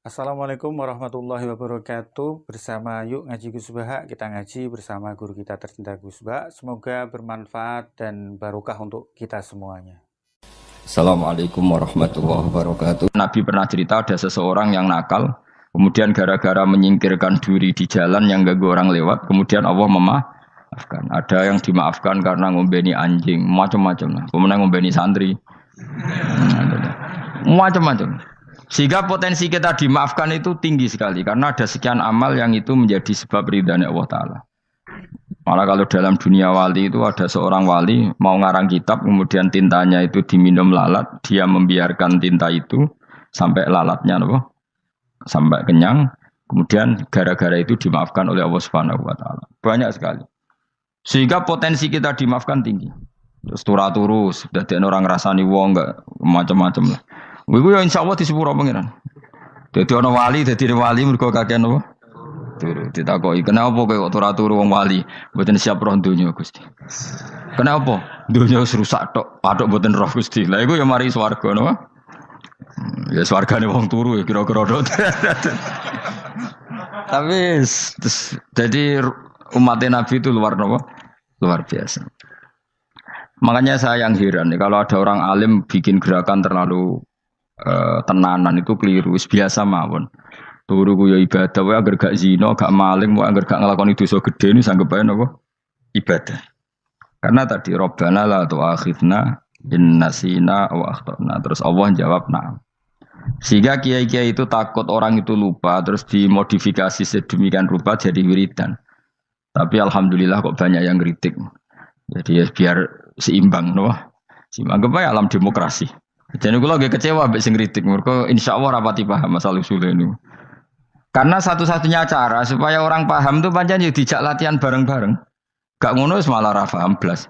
Assalamualaikum warahmatullahi wabarakatuh. Bersama Yuk Ngaji Gus Baha, kita ngaji bersama guru kita tercinta Gus Baha. Semoga bermanfaat dan barokah untuk kita semuanya. Assalamualaikum warahmatullahi wabarakatuh. Nabi pernah cerita ada seseorang yang nakal, kemudian gara-gara menyingkirkan duri di jalan yang ganggu orang lewat, kemudian Allah memaafkan. Ada yang dimaafkan karena ngombeni anjing, macam-macam lah. Kemudian ngombeni santri, macam-macam. Sehingga potensi kita dimaafkan itu tinggi sekali karena ada sekian amal yang itu menjadi sebab ridhanya Allah Ta'ala. Malah kalau dalam dunia wali itu ada seorang wali mau ngarang kitab, kemudian tintanya itu diminum lalat, dia membiarkan tinta itu sampai lalatnya sampai kenyang, kemudian gara-gara itu dimaafkan oleh Allah Subhanahu wa Ta'ala. Banyak sekali. Sehingga potensi kita dimaafkan tinggi. Terus turu sudah ada orang rasani wong enggak macam-macam lah. Iku ya insyaallah di sepuro pangeran. Dadi ana wali, mergo kakean apa? Turu ditakoki, "Kenapa kowe kok turu wong wali? Mboten siap roh donya, Gusti." "Kenapa?" "Donya wis rusak tok, patok mboten roh, Gusti." Lah iku ya mari swarga napa? Ya swargane wong turu ya kira-kira tok. Tapi jadi umat Nabi itu luar biasa. Makanya saya yang heran kalau ada orang alim bikin gerakan terlalu tenanan itu keliru, biasa mawon. Turu ku ya ibadah, wae agar gak zina, gak maling, wae agar gak nglakoni dosa gedhe ini sanggep ae napa? Ibadah. Karena tadi Rabbana la tu'akhidna in nasina wa akhtana. Terus Allah jawab nah. Sehingga kiai-kiai itu takut orang itu lupa, terus dimodifikasi sedemikian rupa jadi wiridan. Tapi alhamdulillah kok banyak yang kritik. Jadi ya biar seimbang, no? Seimbang apa ya alam demokrasi. Jadi kalau lagi kecewa mbek sing kritik, mergo insyaallah rapati paham masalah usul ini. Karena satu-satunya cara supaya orang paham tuh pancen yo dijak latihan bareng-bareng. Gak ngono wis malah ra paham blas.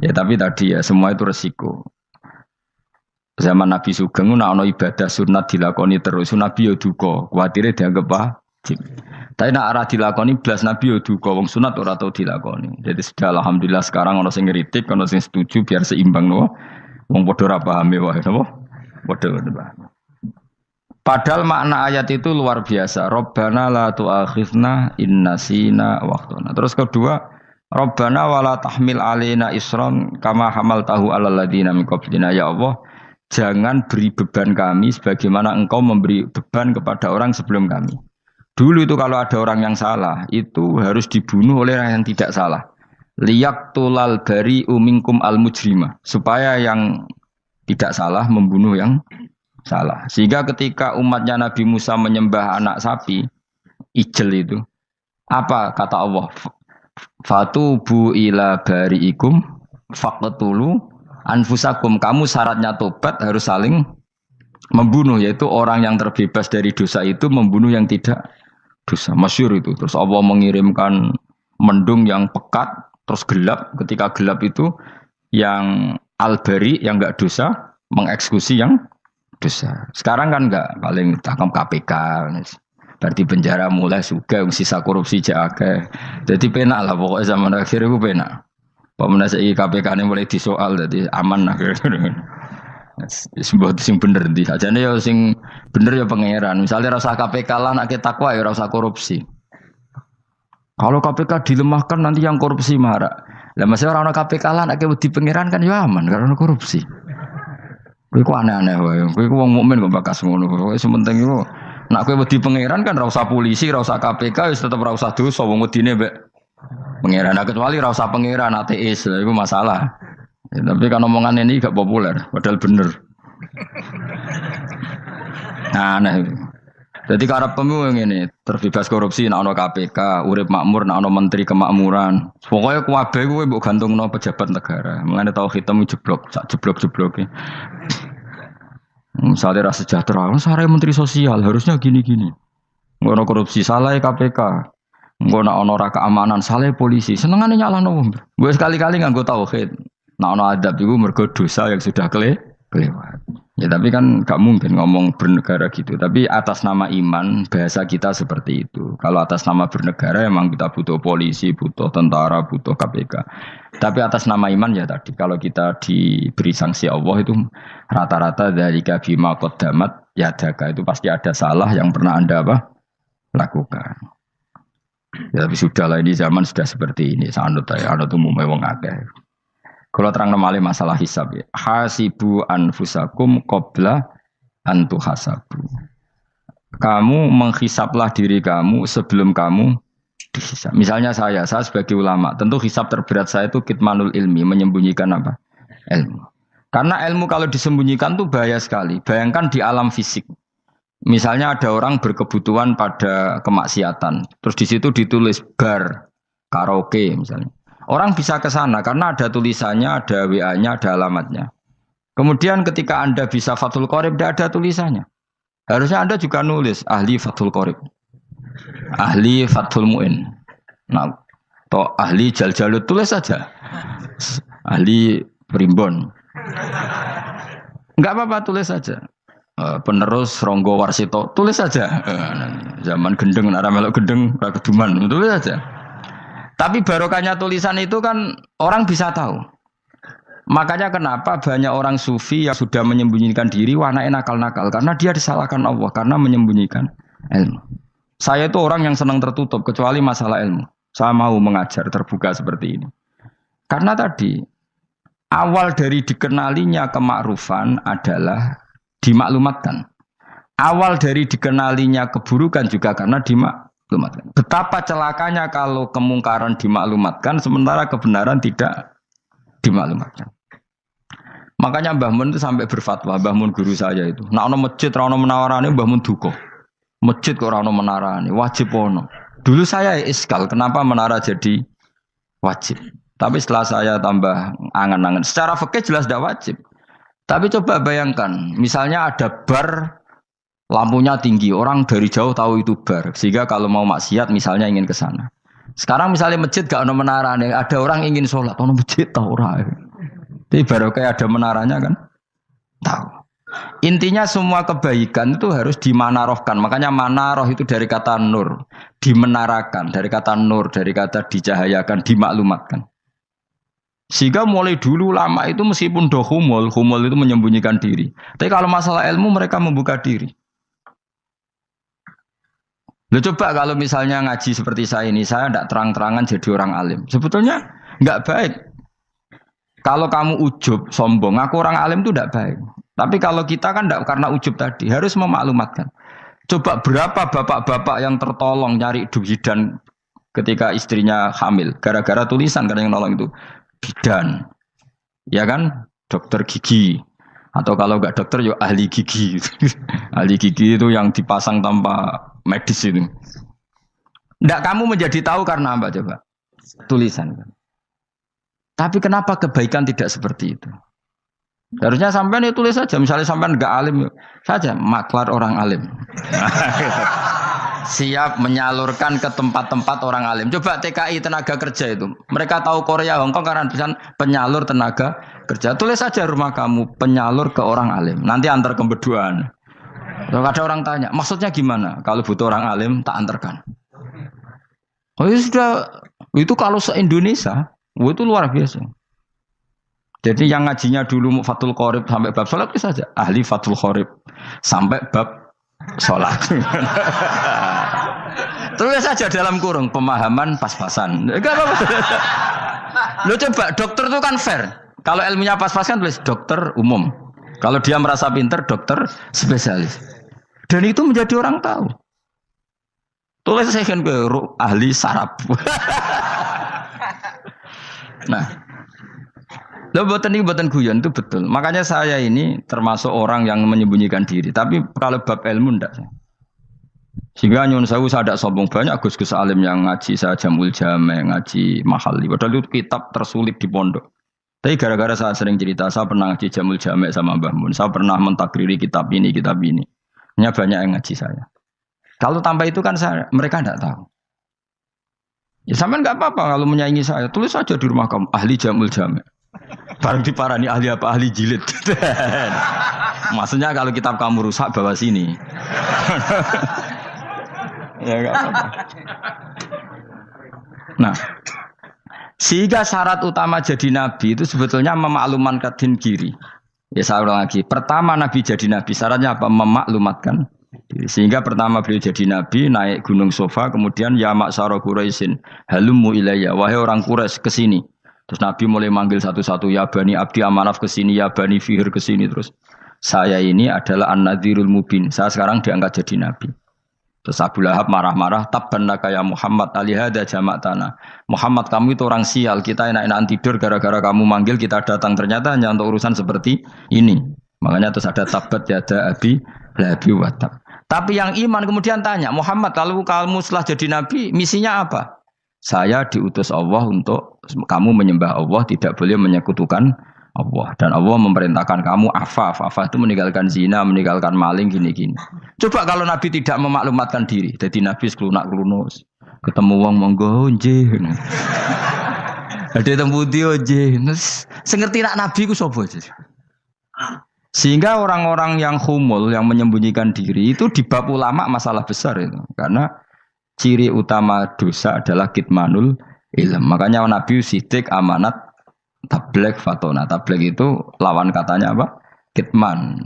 Ya tapi tadi ya semua itu resiko. Zaman Nabi Sugeng ana ibadah sunat dilakoni terus, Nabi yo duka, kuwatire dianggap wajib. Tapi nek ora dilakoni blas Nabi yo duka, wong sunat ora tau dilakoni. Jadi sudah alhamdulillah sekarang ana sing ngritik, ana sing setuju biar seimbang no. Wong padha ora paham wae napa? Padha paham. Padahal makna ayat itu luar biasa. Rabbana la tu'akhidna in nasina wa akhtana. Terus kedua, Rabbana wala tahmil alaina isran kama hamaltahu 'alal ladzina min qablina. Ya Allah, jangan beri beban kami sebagaimana Engkau memberi beban kepada orang sebelum kami. Dulu itu kalau ada orang yang salah, itu harus dibunuh oleh orang yang tidak salah. Liyaqtulal bari minkum al mujrima, supaya yang tidak salah membunuh yang salah. Sehingga ketika umatnya Nabi Musa menyembah anak sapi ijel itu, apa kata Allah? Fatubu ila bariikum faqtulu anfusakum. Kamu syaratnya tobat harus saling membunuh, yaitu orang yang terbebas dari dosa itu membunuh yang tidak dosa. Masyhur itu. Terus Allah mengirimkan mendung yang pekat terus gelap. Ketika gelap itu yang al-bari yang enggak dosa mengeksekusi yang dosa. Sekarang kan enggak, paling tangkap KPK. Berarti penjara mulai juga sisa korupsi akeh. Jadi penak lah pokoknya zaman akhir itu penak. Pemenang saiki KPK ini mulai disoal jadi aman lah. Sebut sing bener ndi. Ajane ya sing bener ya pangeran. Misalnya rasa KPK lah nak takwa ya rasa korupsi. Kalau KPK dilemahkan nanti yang korupsi marah. Lah masih orang KPK lah nak wedi pangeran kan ya aman karena korupsi. Kowe ku aneh-aneh wae. Kowe ku wong mukmin kok bakas ngono. Pokoke sementing iku nak kowe wedi pangeran kan ora usah polisi, ora usah KPK, wis tetep ora usah dosa wong wedine mbek pangeran. Nah, kecuali ora usah pangeran ateis, lha iku masalah. Ya, tapi kan omongan ini gak populer, padahal bener. Nah, aneh. Jadi karep pemilu ngene, terbebas korupsi nek ana KPK, urip makmur nek ana menteri kemakmuran. Pokoke kabeh kuwi mbok gantungno pejabat negara. Mengene tau hitam jeblok, sak jeblok-jebloke. Misalnya rasa sejahtera, saya menteri sosial harusnya gini-gini. Ngono korupsi salah KPK. Ngono ana ora keamanan salah polisi. Senengane nyalahno wong. Gue sekali-kali nganggo tauhid. Nek ana adab iku mergo dosa yang sudah kelewat. Ya tapi kan gak mungkin ngomong bernegara gitu. Tapi atas nama iman bahasa kita seperti itu. Kalau atas nama bernegara emang kita butuh polisi, butuh tentara, butuh KPK. Tapi atas nama iman ya tadi kalau kita diberi sanksi Allah itu rata-rata dari bima qaddamat yadaka itu pasti ada salah yang pernah Anda lakukan. Ya, tapi sudahlah ini zaman sudah seperti ini. Sanut ya, anut umumnya wong akeh. Kalau terang nomale masalah hisab ya. Hasibu anfusakum qabla antu hasabu. Kamu menghisaplah diri kamu sebelum kamu dihisab. Misalnya saya sebagai ulama, tentu hisab terberat saya itu kitmanul ilmi, menyembunyikan apa? Ilmu. Karena ilmu kalau disembunyikan tuh bahaya sekali. Bayangkan di alam fisik. Misalnya ada orang berkebutuhan pada kemaksiatan, terus di situ ditulis bar, karaoke misalnya. Orang bisa ke sana karena ada tulisannya, ada WA-nya, ada alamatnya. Kemudian ketika Anda bisa Fathul Qorib, tidak ada tulisannya. Harusnya Anda juga nulis ahli Fathul Qorib, ahli Fathul Mu'in, nah, atau ahli Jaljalut, tulis saja. Ahli Primbon. Enggak apa-apa, tulis saja. Penerus Ronggo Warsito, tulis saja. Zaman gendeng, arah melok gendeng, keduman, tulis saja. Tapi barokahnya tulisan itu kan orang bisa tahu. Makanya kenapa banyak orang sufi yang sudah menyembunyikan diri, wanaknya nakal-nakal. Karena dia disalahkan Allah, karena menyembunyikan ilmu. Saya itu orang yang senang tertutup, kecuali masalah ilmu. Saya mau mengajar terbuka seperti ini. Karena tadi, awal dari dikenalinya kemakrufan adalah dimaklumatkan. Awal dari dikenalinya keburukan juga karena dimaklumatkan. Betapa celakanya kalau kemungkaran dimaklumatkan sementara kebenaran tidak dimaklumatkan. Makanya Mbah Mun itu sampai berfatwa, Mbah Mun guru saya itu. Nak ono masjid ra ono menawarane Mbah Mun duka. Masjid kok ora ono menarane, wajib ono. Dulu saya iskal kenapa menara jadi wajib. Tapi setelah saya tambah angan-angan, secara fikih jelas tidak wajib. Tapi coba bayangkan, misalnya ada bar lampunya tinggi, orang dari jauh tahu itu bar. Sehingga kalau mau maksiat misalnya ingin ke sana. Sekarang misalnya masjid gak ada menara, ada orang ingin sholat, ono masjid tahu orang. Tapi baru kayak ada menaranya kan, tahu. Intinya semua kebaikan itu harus dimanarohkan. Makanya manaroh itu dari kata nur, dimenarakan, dari kata nur, dari kata dicahayakan, dimaklumatkan. Sehingga mulai dulu lama itu meskipun humul itu menyembunyikan diri. Tapi kalau masalah ilmu mereka membuka diri. Lo coba kalau misalnya ngaji seperti saya ini, saya tidak terang-terangan jadi orang alim. Sebetulnya nggak baik. Kalau kamu ujub, sombong, aku orang alim itu tidak baik. Tapi kalau kita kan tidak karena ujub tadi, harus memaklumatkan. Coba berapa bapak-bapak yang tertolong nyari bidan ketika istrinya hamil. Gara-gara tulisan karena yang nolong itu bidan. Ya kan? Dokter gigi. Atau kalau nggak dokter, ya ahli gigi. Ahli gigi itu yang dipasang tanpa medis itu. Nggak kamu menjadi tahu karena apa coba? Tulisan. Tapi kenapa kebaikan tidak seperti itu? Harusnya sampean itu tulis saja. Misalnya sampean nggak alim saja, maklar orang alim. Siap menyalurkan ke tempat-tempat orang alim. Coba TKI tenaga kerja itu. Mereka tahu Korea, Hongkong karena tulisan penyalur tenaga kerja. Tulis saja rumah kamu penyalur ke orang alim. Nanti antar kebeduan. Kalau ada orang tanya, maksudnya gimana? Kalau butuh orang alim, tak antarkan. Oh ya sudah, itu kalau se-Indonesia, itu luar biasa. Jadi yang ngajinya dulu Fathul Qorib sampai bab sholat itu saja. Ahli Fathul Qorib sampai bab sholat. Tulis saja dalam kurung, pemahaman pas-pasan. Enggak apa-apa. Lo coba, dokter itu kan fair. Kalau ilmunya pas-pasan tulis dokter umum. Kalau dia merasa pinter, dokter spesialis. Dan itu menjadi orang tahu. Tulis saya kan ke ahli saraf. Nah, lo buatan guyon itu betul. Makanya saya ini termasuk orang yang menyembunyikan diri. Tapi kalau bab ilmu enggak. Sehingga nyun saya tidak sombong, banyak gus-gus alim yang ngaji saya jamul jame, ngaji mahali. Padahal itu kitab tersulit di pondok. Tapi gara-gara saya sering cerita, saya pernah ngaji jamul jame sama Mbah Mun. Saya pernah mentakriri kitab ini, kitab ini. Hanya banyak yang ngaji saya. Kalau tanpa itu kan mereka tidak tahu. Ya sampean nggak apa-apa kalau menyaingi saya. Tulis saja di rumah kamu ahli jamul jame. Bareng diparani ahli apa ahli jilid. Maksudnya kalau kitab kamu rusak bawa sini. Ya enggak apa-apa. Nah, sehingga syarat utama jadi nabi itu sebetulnya memaklumatkan diri. Ya saya ulang lagi. Pertama nabi jadi nabi syaratnya apa? Memaklumatkan diri. Sehingga pertama beliau jadi nabi naik gunung Sofa, kemudian ya maksara Quraisyin halummu ilayya, wahai orang Quraisy ke sini. Terus Nabi mulai manggil satu-satu, ya Bani Abdi Amanaf ke sini, ya Bani Fihr ke sini. Terus saya ini adalah An-Nadhirul Mubin. Saya sekarang diangkat jadi nabi. Terus Abu Lahab marah-marah, tabban laka ya Muhammad alihada jamak tanah. Muhammad kamu itu orang sial, kita enak-enakan tidur gara-gara kamu manggil kita datang, ternyata hanya untuk urusan seperti ini. Makanya terus ada tabat yada abi labi watab. Tapi yang iman kemudian tanya, Muhammad kalau kamu setelah jadi nabi, misinya apa? Saya diutus Allah untuk kamu menyembah Allah, tidak boleh menyekutukan Allah. Dan Allah memerintahkan kamu afaf. Afaf itu meninggalkan zina, meninggalkan maling, gini-gini. Coba kalau Nabi tidak memaklumatkan diri. Jadi Nabi sekelunak-kelunus. Ketemu wong monggo nggih. Ada tembu dia nggih. Sengerti nak Nabi ku sapa? Sehingga orang-orang yang humul, yang menyembunyikan diri itu di bab ulama masalah besar itu. Karena ciri utama dosa adalah kitmanul ilm. Makanya Nabi sidik amanat tabligh fatona. Tabligh itu lawan katanya apa? Kitman.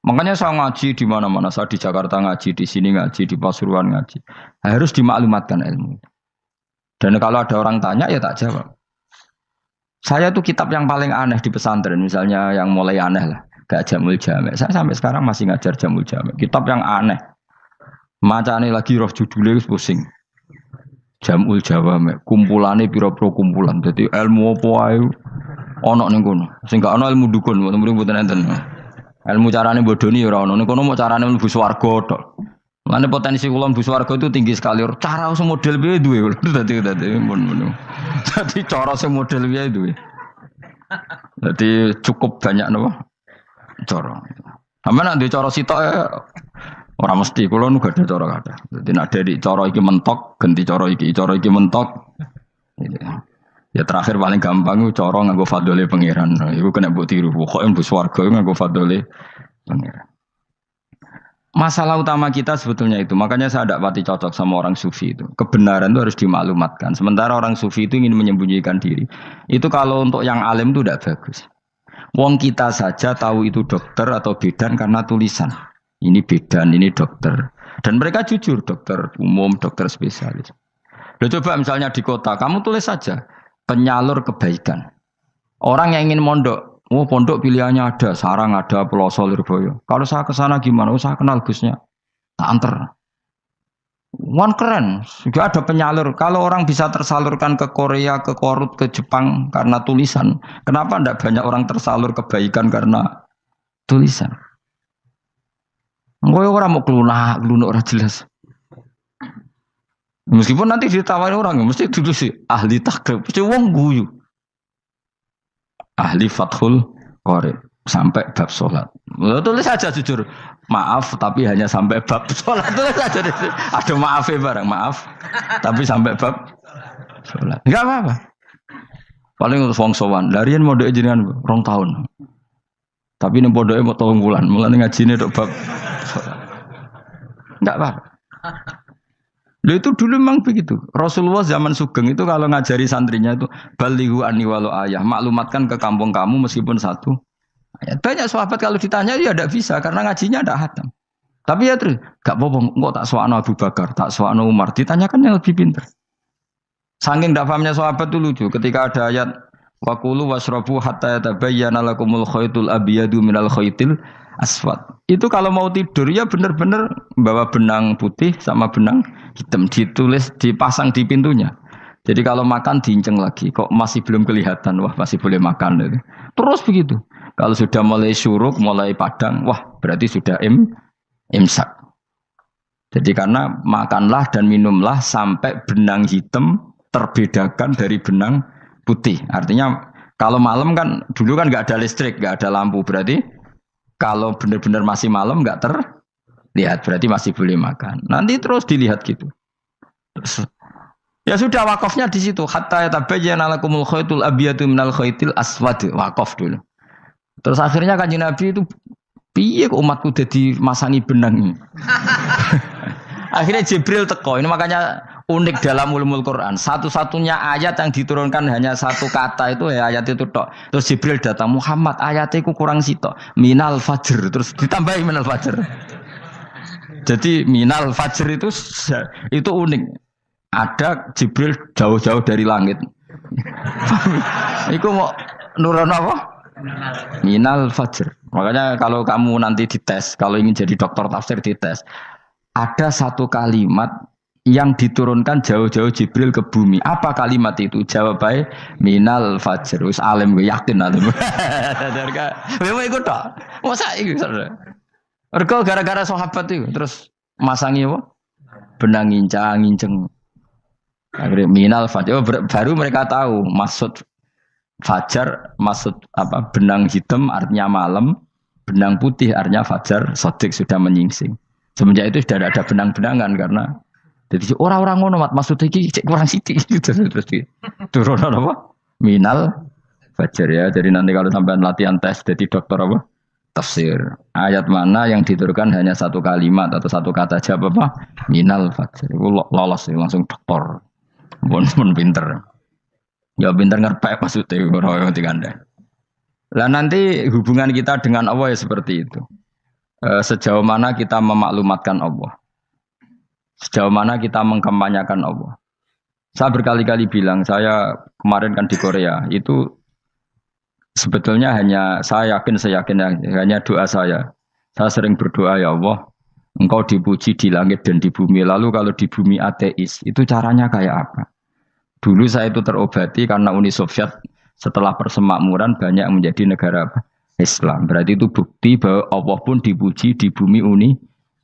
Makanya saya ngaji di mana-mana. Saya di Jakarta ngaji, di sini ngaji, di Pasuruan ngaji. Harus dimaklumatkan ilmu. Dan kalau ada orang tanya ya tak jawab. Saya tuh kitab yang paling aneh di pesantren, misalnya yang mulai aneh lah, gak Jamul Jami'. Saya sampai sekarang masih ngajar Jamul Jami'. Kitab yang aneh. Macane lagi roh judulnya pusing. Jamul Jawami', kumpulane pira-pira kumpulan. Dadi ilmu apa ae ana ning kono. Sing gak ana ilmu dukun, mboten enten. Ilmu carane bodoni ya ora ana. Ning kono mau carane mlebu swarga tok. Mane potensi kula mlebu swarga itu tinggi sekali. Cara sing model piye duwe. Dadi mun. Dadi cara sing model piye duwe. Dadi cukup banyak napa? Cara. Sampe nek duwe cara sitok orang mesti kalau nu gak ada cara kata. Jadi nak dari cara iki mentok, ganti cara iki mentok. Ya terakhir paling gampang itu cara nganggo fadhole pangeran. Iku kena mbok tiru. Pokoke mbok swarga nganggo fadhole pangeran. Masalah utama kita sebetulnya itu. Makanya saya tidak pati cocok sama orang sufi itu. Kebenaran itu harus dimaklumatkan. Sementara orang sufi itu ingin menyembunyikan diri. Itu kalau untuk yang alim itu tidak bagus. Wong kita saja tahu itu dokter atau bidan karena tulisan. Ini bidan, ini dokter. Dan mereka jujur, dokter umum, dokter spesialis. Loh, coba misalnya di kota, kamu tulis saja, penyalur kebaikan. Orang yang ingin mondok, pondok pilihannya ada, Sarang ada, Peloso, Lirboyo. Kalau saya ke sana gimana? Saya kenal Gusnya. Tak anter. Wan keren, juga ada penyalur. Kalau orang bisa tersalurkan ke Korea, ke Korut, ke Jepang karena tulisan, kenapa tidak banyak orang tersalur kebaikan karena tulisan? Gue orang mau kelunak orang jelas. Meskipun nanti ditawari orang, mesti dulu sih ahli takrib, mesti wong guyu. Ahli fathul qori sampai bab sholat. Tulis saja jujur, maaf tapi hanya sampai bab sholat. Tulis saja, ada maafnya barang, maaf. Tapi sampai bab sholat. Enggak apa-apa. Paling untuk wong sowan, larian modal jenengan 2 tahun. Tapi ini bodohnya mau 3 bulan, mulai ngajinya dok bab. Enggak apa. Loh itu dulu memang begitu. Rasulullah zaman Sugeng itu kalau ngajari santrinya itu balighu anni walau ayah, maklumatkan ke kampung kamu meskipun 1 ayat. Banyak sahabat kalau ditanya ya tidak bisa karena ngajinya tidak hatam. Tapi ya terus, gak apa-apa, kok tak soal Abu Bakar, tak soal Umar, ditanyakan yang lebih pintar. Saking tidak pahamnya sahabat itu lucu. Ketika ada ayat wa kulu wasrabu hatta yatabayyana lakumul khaytul abyadu minal khaytil aswad. Itu kalau mau tidur ya benar-benar bawa benang putih sama benang hitam, ditulis dipasang di pintunya. Jadi kalau makan diinceng lagi, kok masih belum kelihatan, wah masih boleh makan. Terus begitu. Kalau sudah mulai syuruk, mulai padang, wah berarti sudah imsak. Jadi karena makanlah dan minumlah sampai benang hitam terbedakan dari benang putih. Artinya kalau malam kan dulu kan nggak ada listrik, nggak ada lampu, berarti kalau benar-benar masih malam nggak terlihat, berarti masih boleh makan. Nanti terus dilihat gitu. Terus Ya sudah wakafnya di situ. Hatta yatabayyana lakumul khaytul abyadu minal khaytil aswad. Wakaf dulu. Terus akhirnya Kanjeng Nabi itu piye kok umatku dadi masangi benang. Akhirnya Jibril teko. Ini makanya unik dalam ulumul Quran. Satu-satunya ayat yang diturunkan hanya satu kata itu ya ayat itu tok. Terus Jibril datang, Muhammad ayatnya itu kurang sitok. Minal fajr. Terus ditambahi minal fajr. Jadi minal fajr itu unik. Ada Jibril jauh-jauh dari langit. Iku mau nurun apa? Minal fajr. Makanya kalau kamu nanti dites, kalau ingin jadi dokter tafsir dites, ada satu kalimat yang diturunkan jauh-jauh Jibril ke bumi. Apa kalimat itu? Jawabannya minal fajr. Wis alim gue yakin alim. Memang ikut tak? Masa ikut saudara? Ergo gara-gara sahabat itu terus masangi apa? Benang ngincang. Akhirnya minal fajr. Baru mereka tahu maksud fajar, maksud apa? Benang hitam artinya malam, benang putih artinya fajar. Sodik sudah menyingsing. Semenjak itu sudah ada benang-benangan karena jadi orang-orang ngono maksudnya iki kurang sithik gitu terus turun apa? Minal fajr ya. Jadi nanti kalau sampai latihan tes jadi dokter apa? Tafsir. Ayat mana yang diturunkan hanya satu kalimat atau satu kata jawab apa? Minal fajr. Lolos langsung dokter. Pun pinter. Ya pinter ngerpek maksudnya orang yang diganda. Lah nanti hubungan kita dengan Allah ya seperti itu. Sejauh mana kita memaklumatkan Allah. Sejauh mana kita mengkampanyakan Allah. Saya berkali-kali bilang, saya kemarin kan di Korea, itu sebetulnya hanya, saya yakin hanya doa saya. Saya sering berdoa, ya Allah, Engkau dipuji di langit dan di bumi. Lalu kalau di bumi ateis, itu caranya kayak apa? Dulu saya itu terobati karena Uni Soviet setelah persemakmuran banyak menjadi negara Islam. Berarti itu bukti bahwa Allah pun dipuji di bumi Uni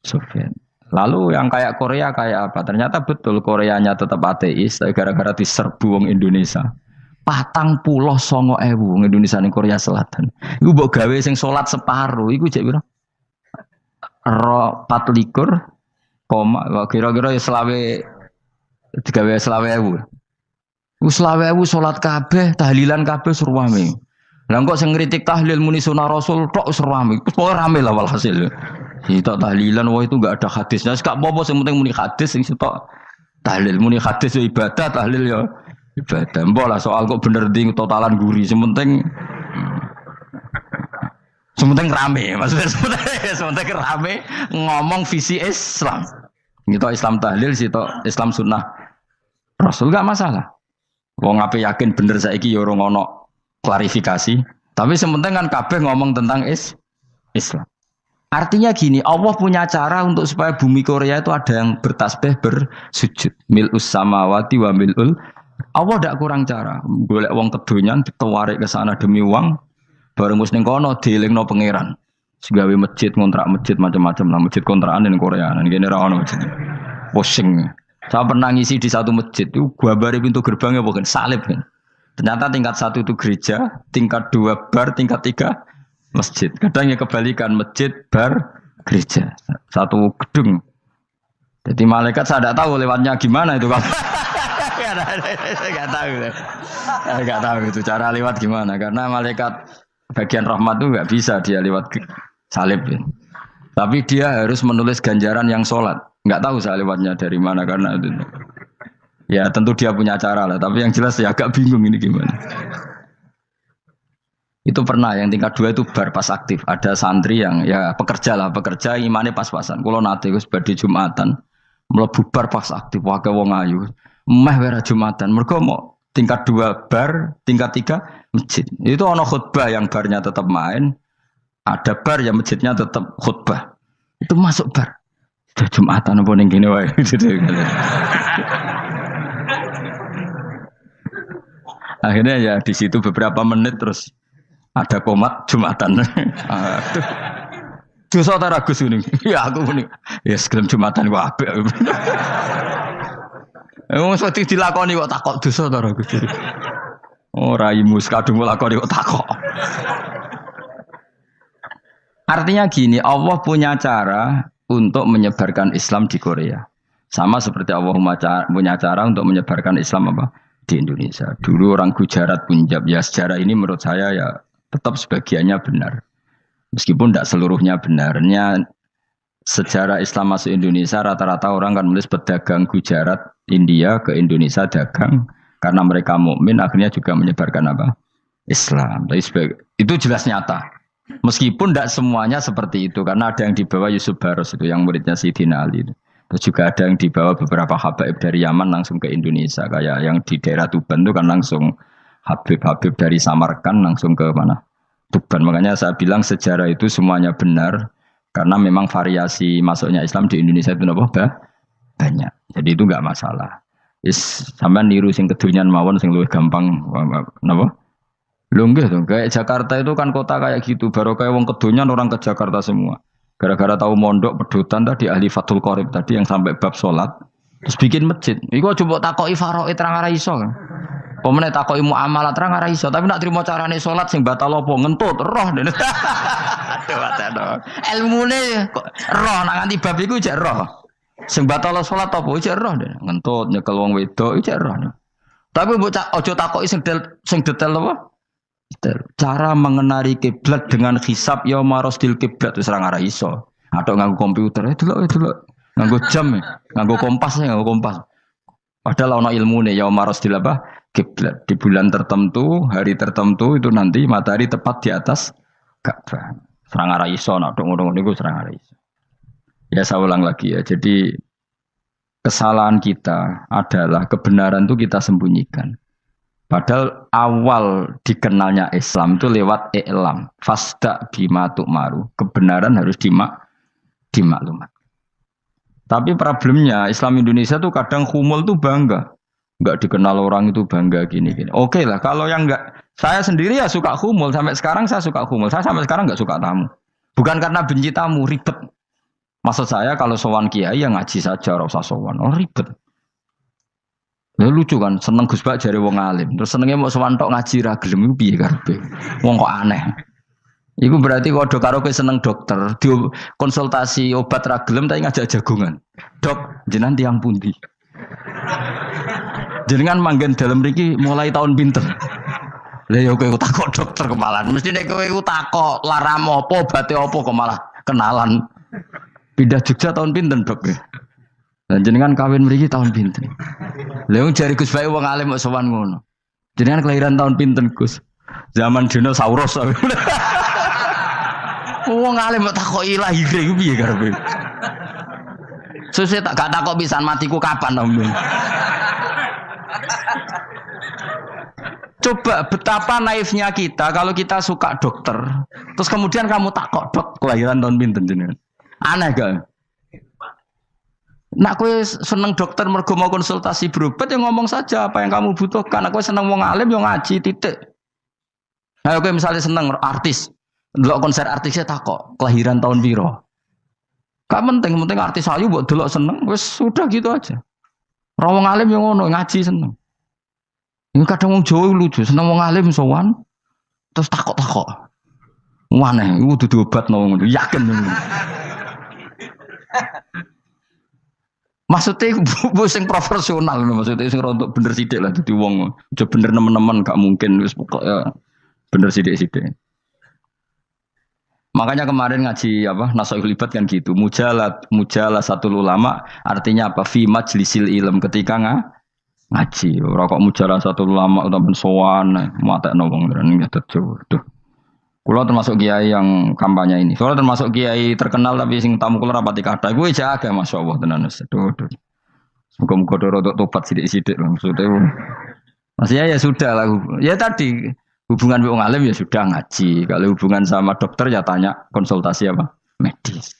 Soviet. Lalu yang kayak Korea kayak apa? Ternyata betul Koreanya tetap ateis, tapi gara-gara diserbu wong Indonesia. 49.000 wong Indonesia ning Korea Selatan. Iku mbok gawe sing salat separuh, iku cek pira? 24, kira-kira ya selawe digawe 20.000. Wis 20.000 salat kabeh, tahlilan kabeh surwame. Lah kok sing ngritik tahlil muni sunah Rasul tok surwame. Pokoke rame lah walhasil. Kita tahlilan wah itu enggak ada hadisnya. Enggak apa-apa sing penting muni hadis sing sitok tahlil muni hadis ya ibadah, tahlil ya ibadah. Mbok lah soal kok bener ding totalan guri sing penting rame. Maksudnya sementing rame ngomong visi Islam. Kita Islam tahlil sitok Islam sunnah Rasul enggak masalah. Wong ape yakin bener saiki ya ora ono klarifikasi, tapi sementing kan kabeh ngomong tentang Islam. Artinya gini, Allah punya cara untuk supaya bumi Korea itu ada yang bertasbih bersujud. Mil'us samawati wa mil'ul. Allah tidak kurang cara. Golek wong kedonyan ditawarik ke sana demi uang, bareng wis ning kono dielingno pangeran. Segawe masjid, kontrak masjid macam-macam lah, masjid kontrakan ning Korea. Nang kene ra ono masjid. Pusing. Saya pernah ngisi di satu masjid itu gambare pintu gerbangnya bukan salib kan. Ternyata tingkat 1 itu gereja, tingkat 2 bar, tingkat 3 masjid. Kadang ya kebalikan masjid, bar, gereja. Satu gedung. Jadi malaikat saya tidak tahu lewatnya gimana itu kalau nggak tahu itu cara lewat gimana karena malaikat bagian rahmat itu nggak bisa dia lewat salib. Ya. Tapi dia harus menulis ganjaran yang sholat. Nggak tahu saya lewatnya dari mana karena itu. Ya tentu dia punya cara lah. Tapi yang jelas ya agak bingung ini gimana. Itu pernah yang tingkat 2 itu bar pas aktif. Ada santri yang ya pekerja imannya pas-pasan. Kalau nanti gus badhe Jumatan mlebu bar pas aktif wae wong ayu. Meh wera Jumatan. Mergo mau tingkat 2 bar, tingkat 3 masjid. Itu ono khutbah yang barnya tetap main. Ada bar yang masjidnya tetap khutbah. Itu masuk bar. Sudah Jumatan apa ning kene wae gitu. Akhirnya ya di situ beberapa menit terus ada komat Jumatan. Dosa ta Gus ini. Ya aku ini. Ya segelem Jumatan kok apik. Wong mesti dilakoni kok takok dosa ta Gus. Oh raimu kadung lakoni kok takok. Artinya gini, Allah punya cara untuk menyebarkan Islam di Korea. Sama seperti Allah punya cara untuk menyebarkan Islam apa di Indonesia. Dulu orang Gujarat, Punjab, ya sejarah ini menurut saya ya tetap sebagiannya benar. Meskipun tidak seluruhnya benarnya sejarah Islam masuk Indonesia rata-rata orang kan menulis pedagang Gujarat, India ke Indonesia dagang karena mereka mukmin akhirnya juga menyebarkan apa? Islam. Itu jelas nyata. Meskipun tidak semuanya seperti itu karena ada yang dibawa Yusuf Baros itu yang muridnya Sayyidina Ali itu. Terus juga ada yang dibawa beberapa habaib dari Yaman langsung ke Indonesia. Kayak yang di daerah Tuban itu kan langsung habib-habib dari Samarkand langsung ke mana? Tuban. Makanya saya bilang sejarah itu semuanya benar. Karena memang variasi masuknya Islam di Indonesia itu banyak. Jadi itu enggak masalah. Sampean niru sing kedunyan mawon sing luwih gampang napa? Lho nggih to, kayak Jakarta itu kan kota kayak gitu. Baru kayak wong kedunyan orang ke Jakarta semua. Gara-gara tahu mondok pedutan tadi ahli Fathul Qorib tadi yang sampai bab salat terus bikin masjid. Iku coba takoki faraid terang ora iso. Pemene takoki muamalah terang ora iso, tapi nak trimo carane salat sing batal apa ngentut roh. Aduh. Ilmune kok roh nak nganti bab iku jek roh. Sing batal salat apa jek roh ngentut nyekel wong wedok jek roh. Tapi mbok aja takoki sing detail apa? Cara mengenali kiblat dengan hisab ya marosdil kiblat wis ora ngara iso. Atok nganggo komputer delok. Nganggo jam, nganggo kompas. Padahal ana ilmune ya marosdil apa? Kiblat. Di bulan tertentu, hari tertentu itu nanti matahari tepat di atas Ka'bah. Ora ngara iso nek ngono niku ora ngara iso. Ya saya ulang lagi ya. Jadi kesalahan kita adalah kebenaran itu kita sembunyikan. Padahal awal dikenalnya Islam itu lewat i'lam. Fasda bima tu'maru. Kebenaran harus dimaklumat. Tapi problemnya Islam Indonesia tuh kadang humul tuh bangga. Enggak dikenal orang itu bangga gini. Oke lah, kalau yang enggak. Saya sendiri ya suka humul. Sampai sekarang saya suka humul. Saya sampai sekarang enggak suka tamu. Bukan karena benci tamu, ribet. Maksud saya kalau sowan kiai ya ngaji saja, ora usah sowan. Oh ribet. Lucu kan, seneng Gus Bak jare wong alim. Terus senenge mau sowan tok ngaji ra gelem iku piye karepe? Wong kok aneh. Iku berarti kok karo kowe seneng dokter, di konsultasi obat ra gelem tapi ngajak jagongan. Dok, jenengan tiyang pundi? Jenengan manggen dalem mriki mulai tahun pinten? Lah ya kowe takok dokter kemalan. Mesti nek kowe takok laram apa, obate apa kok malah kenalan. Pindah Jogja tahun pinten, Dok? Dan jenengan kawin mriki tahun pinten? Lha jari Gus Bae wong alim kok sowan ngono. Jenengan kelahiran tahun pinten, Gus? Zaman dinosaurus. Wong alim kok takoki lahire ku piye karepe? Sesuk tak gak takok pisan matiku kapan, Om. Coba betapa naifnya kita kalau kita suka dokter. Terus kemudian kamu takok, Dok, kelahiran tahun pinten jenengan? Aneh gak? Nak kowe seneng dokter mergo mau konsultasi berobat ya ngomong saja apa yang kamu butuhkan. Nak kowe seneng wong alim yo ngaji titik. Nah kowe misalnya seneng artis, delok konser artisnya takok kelahiran tahun piro. Gak penting artis ayu mbok delok seneng wis sudah gitu aja. Ora wong alim yo ngono ngaji seneng. Ini kadang wong Jawa lucu, seneng wong alim sowan terus takok-takok. Aneh, iku dudu obat ngono, yakin ngono. Maksudnya bu sing profesional maksudnya sing rontok bener sithik lah dadi wong. Aja bener nemen-nemen gak mungkin wis pokoke bener sithik-sithik. Makanya kemarin ngaji apa Nasaihul Ibad kan gitu. Mujalah satu ulama artinya apa? Fi majlisil ilm ketika ngaji. Ora kok mujalah satu ulama utawa sowan matekno wong ngene tejo. Tuh. Kulo termasuk kiai yang kampanye ini. Soalnya termasuk kiai terkenal tapi sing tamu kulo rapati kathah. Kuwi jaga masyaallah tenan wis. Muga-muga rodok tobat sithik-sithik lho maksudnya. Maksudnya ya sudah lah. Ya tadi hubungan wong alim ya sudah ngaji. Kalau hubungan sama dokter ya tanya konsultasi apa? Medis.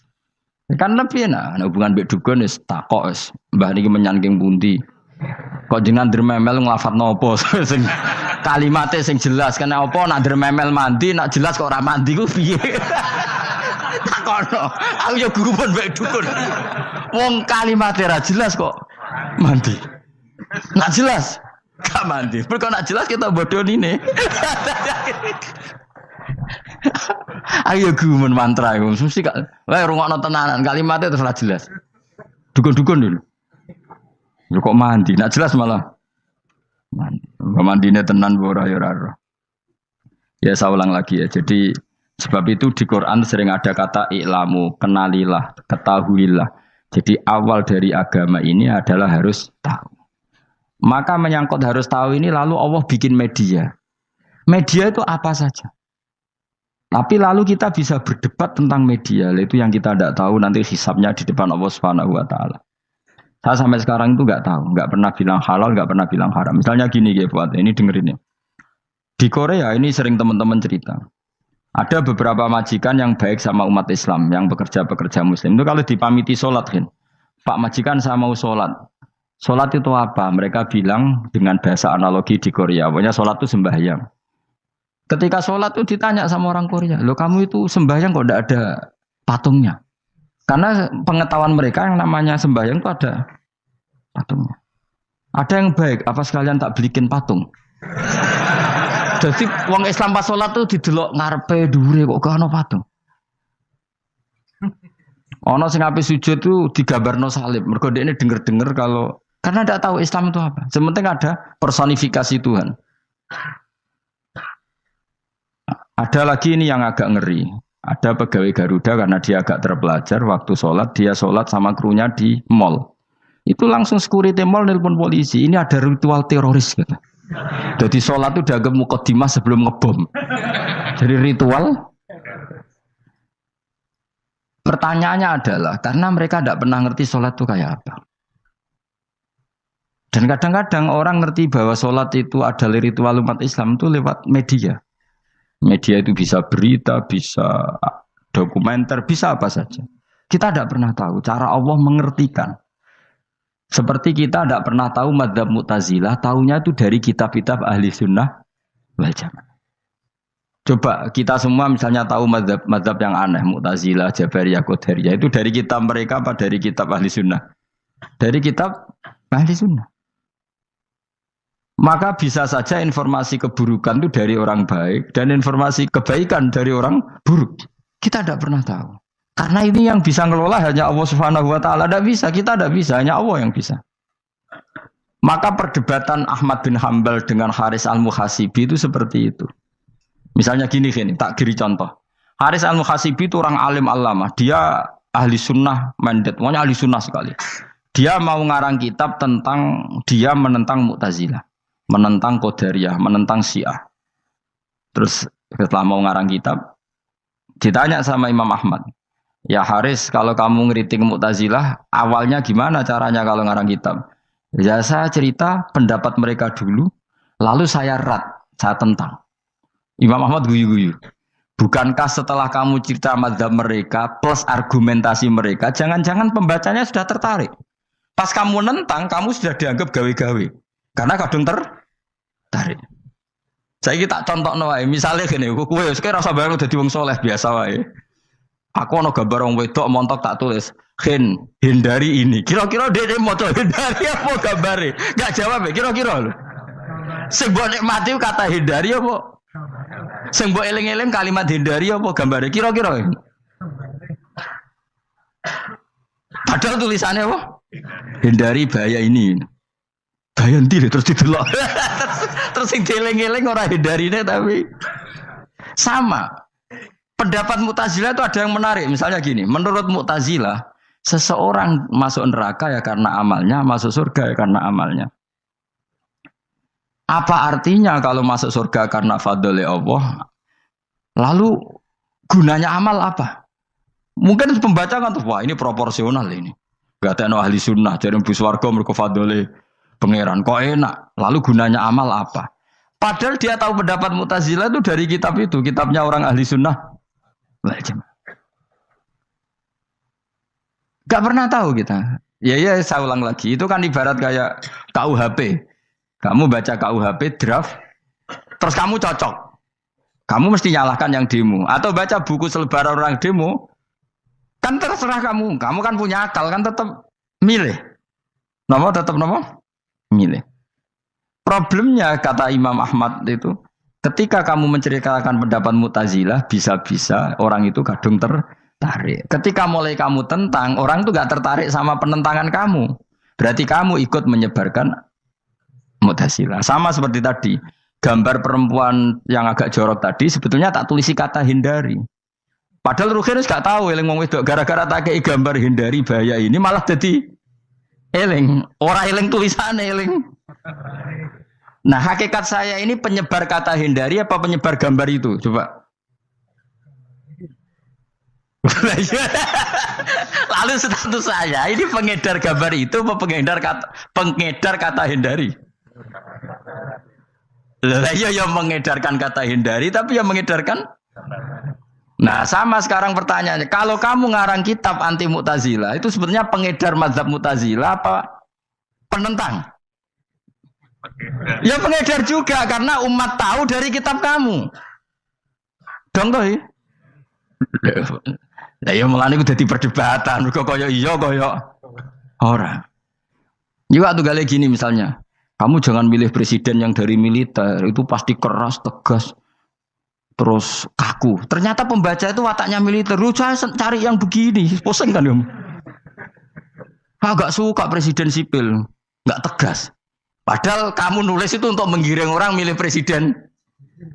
Kan lebih enak. Hubungan mbek dukun wis takok wis. Mbah niki menyangking pundi? Kok jenengan dermemel nglafadzno apa sing kalimate sing jelas kena apa nak dermemel mandi nak jelas kok ora mandi ku piye takono aku ya guru pun mbek dukun wong kalimate ra jelas kok mandi nak jelas gak mandi mergo nak jelas kita bodoh nine ayo guru men mantra iku mesti gak wae rungokno tenanan kalimate terus ra jelas dukun-dukun dulu Yo kok mandi? Nak jelas malah mandi. Mandine tenan ora ya ora. Ya saya ulang lagi ya. Jadi sebab itu di Quran sering ada kata i'lamu, kenalilah, ketahuilah. Jadi awal dari agama ini adalah harus tahu. Maka menyangkut harus tahu ini lalu Allah bikin media. Media itu apa saja. Tapi lalu kita bisa berdebat tentang media. Itu yang kita tidak tahu nanti hisabnya di depan Allah Subhanahu wa taala. Saya sampai sekarang itu nggak tahu, nggak pernah bilang halal, nggak pernah bilang haram. Misalnya gini ya buat ini dengerin ya. Di Korea ini sering teman-teman cerita. Ada beberapa majikan yang baik sama umat Islam, yang bekerja Muslim. Itu kalau dipamiti sholat kan, Pak majikan saya mau sholat. Sholat itu apa? Mereka bilang dengan bahasa analogi di Korea. Pokoknya sholat itu sembahyang. Ketika sholat itu ditanya sama orang Korea, loh kamu itu sembahyang kok tidak ada patungnya? Karena pengetahuan mereka yang namanya sembahyang itu ada patungnya. Ada yang baik, apa sekalian tak belikin patung? Jadi wong Islam pas sholat tuh didelok ngarepe dhuwure kok gak ono patung. Ono sing ape sujud tuh digambarno salib. Mergo dekne denger-denger kalau karena tidak tahu Islam itu apa. Sementing ada personifikasi Tuhan. Ada lagi ini yang agak ngeri. Ada pegawai Garuda karena dia agak terpelajar waktu sholat, dia sholat sama krunya di mall. Itu langsung security mall nelpon polisi. Ini ada ritual teroris gitu. Jadi sholat itu dianggap mukadimah sebelum ngebom. Jadi ritual. Pertanyaannya adalah karena mereka tidak pernah ngerti sholat itu kayak apa. Dan kadang-kadang orang ngerti bahwa sholat itu adalah ritual umat Islam itu lewat media. Media itu bisa berita, bisa dokumenter, bisa apa saja. Kita tidak pernah tahu cara Allah mengertikan. Seperti kita tidak pernah tahu madzhab Mu'tazilah, tahunya itu dari kitab-kitab ahli sunnah wal jamaah. Coba kita semua misalnya tahu madzhab yang aneh, Mu'tazilah, Jabariyah, Qadariyah, itu dari kitab mereka apa dari kitab ahli sunnah? Dari kitab ahli sunnah. Maka bisa saja informasi keburukan itu dari orang baik dan informasi kebaikan dari orang buruk. Kita tidak pernah tahu. Karena ini yang bisa ngelola hanya Allah Subhanahu wa taala. Tidak bisa, kita tidak bisa, hanya Allah yang bisa. Maka perdebatan Ahmad bin Hambal dengan Haris Al-Muhasibi itu seperti itu. Misalnya gini, tak kiri contoh. Haris Al-Muhasibi itu orang alim allamah. Dia ahli sunnah mandat, pokoknya ahli sunnah sekali. Dia mau ngarang kitab tentang dia menentang Mu'tazilah. Menentang Qadariyah, menentang Syiah. Terus setelah mau ngarang kitab, ditanya sama Imam Ahmad, ya Haris, kalau kamu ngeritik Mu'tazilah, awalnya gimana caranya kalau ngarang kitab? Ya saya cerita pendapat mereka dulu, lalu saya saya tentang. Imam Ahmad guyu-guyu. Bukankah setelah kamu cerita mazhab mereka plus argumentasi mereka, jangan-jangan pembacanya sudah tertarik. Pas kamu nentang, kamu sudah dianggap gawe-gawe. Karena kadung tertarik. Saya tak contoh wae, misalnya gini, kowe sekarang rasa baru dadi wong soleh biasa wae. Aku ana gambar wong wedok montok tak tulis, hindari ini. Kira-kira dia mau hindari apa gambare? Enggak jawab ya, kira-kira lho. Sing mbok nikmati kata hindari apa? Sing mbok eling-eling kalimat hindari apa gambare? Kira-kira. Padahal tulisannya apa? Hindari bahaya ini. Bayanti terus didelok. Terus sing dieling-eling ora hindarine tapi sama. Pendapat Mu'tazilah itu ada yang menarik. Misalnya gini, menurut Mu'tazilah, seseorang masuk neraka ya karena amalnya, masuk surga ya karena amalnya. Apa artinya kalau masuk surga karena fadlile Allah? Lalu gunanya amal apa? Mungkin pembaca kan tuh, wah ini proporsional ini. Gak ada ahli sunnah, jadi bus warga mereka fadlile pangeran. Kok enak? Lalu gunanya amal apa? Padahal dia tahu pendapat Mu'tazilah itu dari kitab itu, kitabnya orang ahli sunnah. Gak pernah tahu kita. Ya saya ulang lagi. Itu kan ibarat kayak KUHP. Kamu baca KUHP draft, terus kamu cocok. Kamu mesti nyalahkan yang demo. Atau baca buku selebaran orang demo, kan terserah kamu. Kamu kan punya akal, kan tetap milih. Tetap milih. Problemnya kata Imam Ahmad itu, ketika kamu menceritakan pendapat Mu'tazilah, bisa-bisa orang itu kadung tertarik. Ketika mulai kamu tentang, orang itu gak tertarik sama penentangan kamu. Berarti kamu ikut menyebarkan Mu'tazilah. Sama seperti tadi, gambar perempuan yang agak jorok tadi sebetulnya tak tulisi kata hindari. Padahal Ruhin gak tahu eling wong wedok gara-gara tak kei gambar hindari bahaya ini malah jadi eling. Ora eling tulisane eling. Nah, hakikat saya ini penyebar kata hindari apa penyebar gambar itu? Coba. Lalu status saya ini pengedar gambar itu apa pengedar kata hindari? Lah iya yang mengedarkan kata hindari tapi yang mengedarkan. Nah, sama sekarang pertanyaannya, kalau kamu ngarang kitab anti Mu'tazilah itu sebenarnya pengedar mazhab Mu'tazilah apa penentang? Ya pengedar juga karena umat tahu dari kitab kamu. Dong toh ya? Lah ya mulane ku dadi perdebatan, kok kaya iya kaya ora. Juga tuh gale gini misalnya, kamu jangan milih presiden yang dari militer, itu pasti keras, tegas, terus kaku. Ternyata pembaca itu wataknya militer, lu cari yang begini, pusing kan kamu. Agak suka presiden sipil, nggak tegas. Padahal kamu nulis itu untuk menggiring orang milih presiden.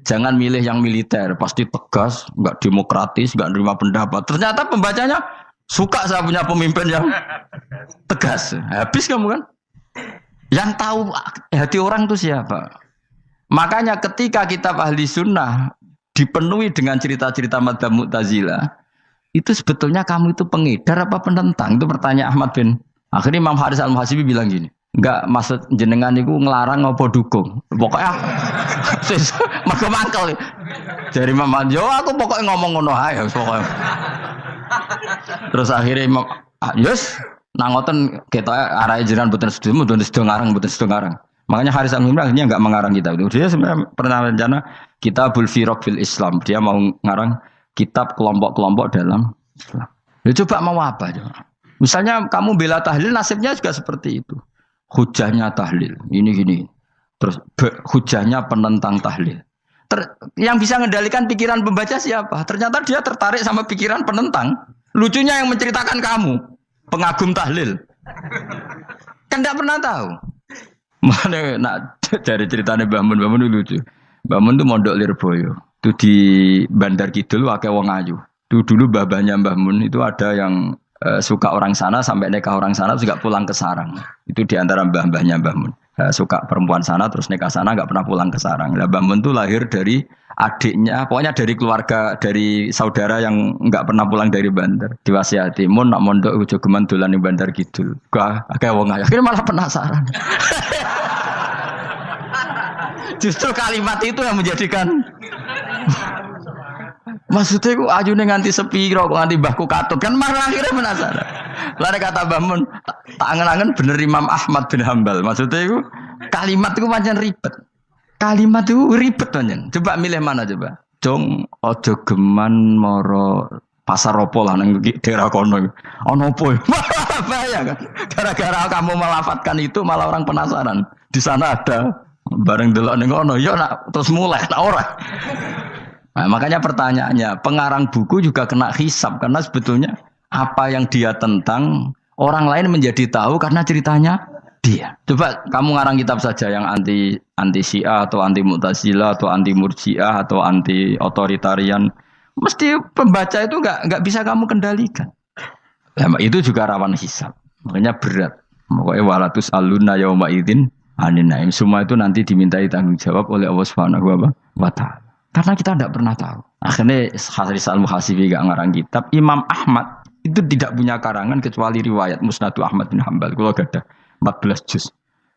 Jangan milih yang militer, pasti tegas, nggak demokratis, nggak nerima pendapat. Ternyata pembacanya suka saya punya pemimpin yang tegas. Habis kamu kan? Yang tahu hati orang itu siapa? Makanya ketika kitab Ahli Sunnah dipenuhi dengan cerita-cerita madzhab Mu'tazilah, itu sebetulnya kamu itu pengedar apa penentang? Itu pertanyaan Ahmad bin. Akhirnya Imam Haris Al-Muhasibi bilang gini. Enggak, maksud jenengan itu ngelarang apa dukung. Pokoknya mangkel. Dari Imam Manjo aku pokoknya ngomong ngono ae pokoknya. Terus akhirnya Imam yes nang ngoten ketok arahe jenengan mboten sedo ngarang. Makanya Haris Al-Muhasibi akhirnya enggak mengarang kitab itu. Dia sebenarnya pernah rencana Kitabul Firaq fil Islam. Dia mau ngarang kitab kelompok-kelompok dalam Islam. Ya coba mau apa coba. Misalnya kamu bela tahlil nasibnya juga seperti itu. Hujahnya tahlil, ini gini. Terus hujahnya penentang tahlil. Yang bisa mengendalikan pikiran pembaca siapa? Ternyata dia tertarik sama pikiran penentang. Lucunya yang menceritakan kamu, pengagum tahlil. Kan tidak pernah tahu. Mana nak dari ceritanya Mbah Mun itu lucu. Mbah Mun itu mondok Lirboyo. Itu di Bandar Kidul akeh wong ayu. Itu dulu babanya Mbah Mun itu ada yang suka orang sana sampai nikah orang sana juga pulang ke sarang. Itu diantara mbah-mbahnya Mbah Mun. Suka perempuan sana terus nikah sana nggak pernah pulang ke sarang. Nah, Mbah Mun itu lahir dari adiknya, pokoknya dari keluarga dari saudara yang nggak pernah pulang dari Bandar. Diwasiati mun nak mondok ujo geman dolan ning Bandar Kidul. Kayak wong ayu. Akhirnya malah penasaran. Justru kalimat itu yang menjadikan maksudnya aku ajune nganti sepiro kok nganti mbahku katut kan malah akhirnya penasaran. Lare kata Mbah Mun tak angen-angen bener Imam Ahmad bin Hambal. Maksudnya itu kalimat itu pancen ribet. Kalimat itu ribet pancen. Coba milih mana coba? Jong aja geman moro pasar opo lah nang daerah kono. Ono opo? Bahaya kan. Gara-gara kamu melafatkan itu malah orang penasaran. Di sana ada bareng delok ning kono ya nak terus mulai nak ora. Nah, makanya pertanyaannya, pengarang buku juga kena hisab karena sebetulnya apa yang dia tentang orang lain menjadi tahu karena ceritanya dia. Coba kamu ngarang kitab saja yang anti Syiah atau anti Mu'tazilah atau anti Murji'ah atau anti otoritarian, mesti pembaca itu nggak bisa kamu kendalikan. Nah, itu juga rawan hisab, makanya berat. Pokoknya walatus aluna yauma idzin anin naim. Semua itu nanti dimintai tanggung jawab oleh Allah Subhanahu wa Ta'ala. Karena kita tidak pernah tahu. Akhirnya Haris Al-Muhasibi gak ngarang kitab. Imam Ahmad itu tidak punya karangan kecuali riwayat Musnadu Ahmad bin Hambal. Kalau gak ada 14 juz.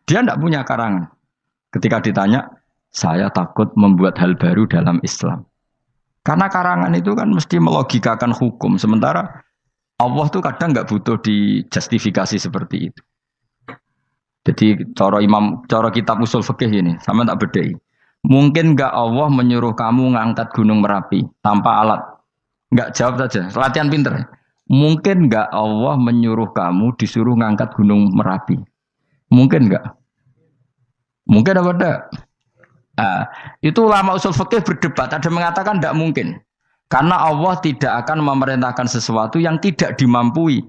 Dia tidak punya karangan. Ketika ditanya, saya takut membuat hal baru dalam Islam. Karena karangan itu kan mesti melogikakan hukum. Sementara Allah tuh kadang gak butuh dijustifikasi seperti itu. Jadi cara kitab usul fikih ini, sama tak bedai. Mungkin enggak Allah menyuruh kamu ngangkat gunung Merapi tanpa alat? Enggak, jawab saja. Latihan pinter. Mungkin enggak Allah menyuruh kamu disuruh ngangkat gunung Merapi? Mungkin enggak? Mungkin apa enggak? Nah, itu ulama usul fikih berdebat. Ada mengatakan enggak mungkin. Karena Allah tidak akan memerintahkan sesuatu yang tidak dimampui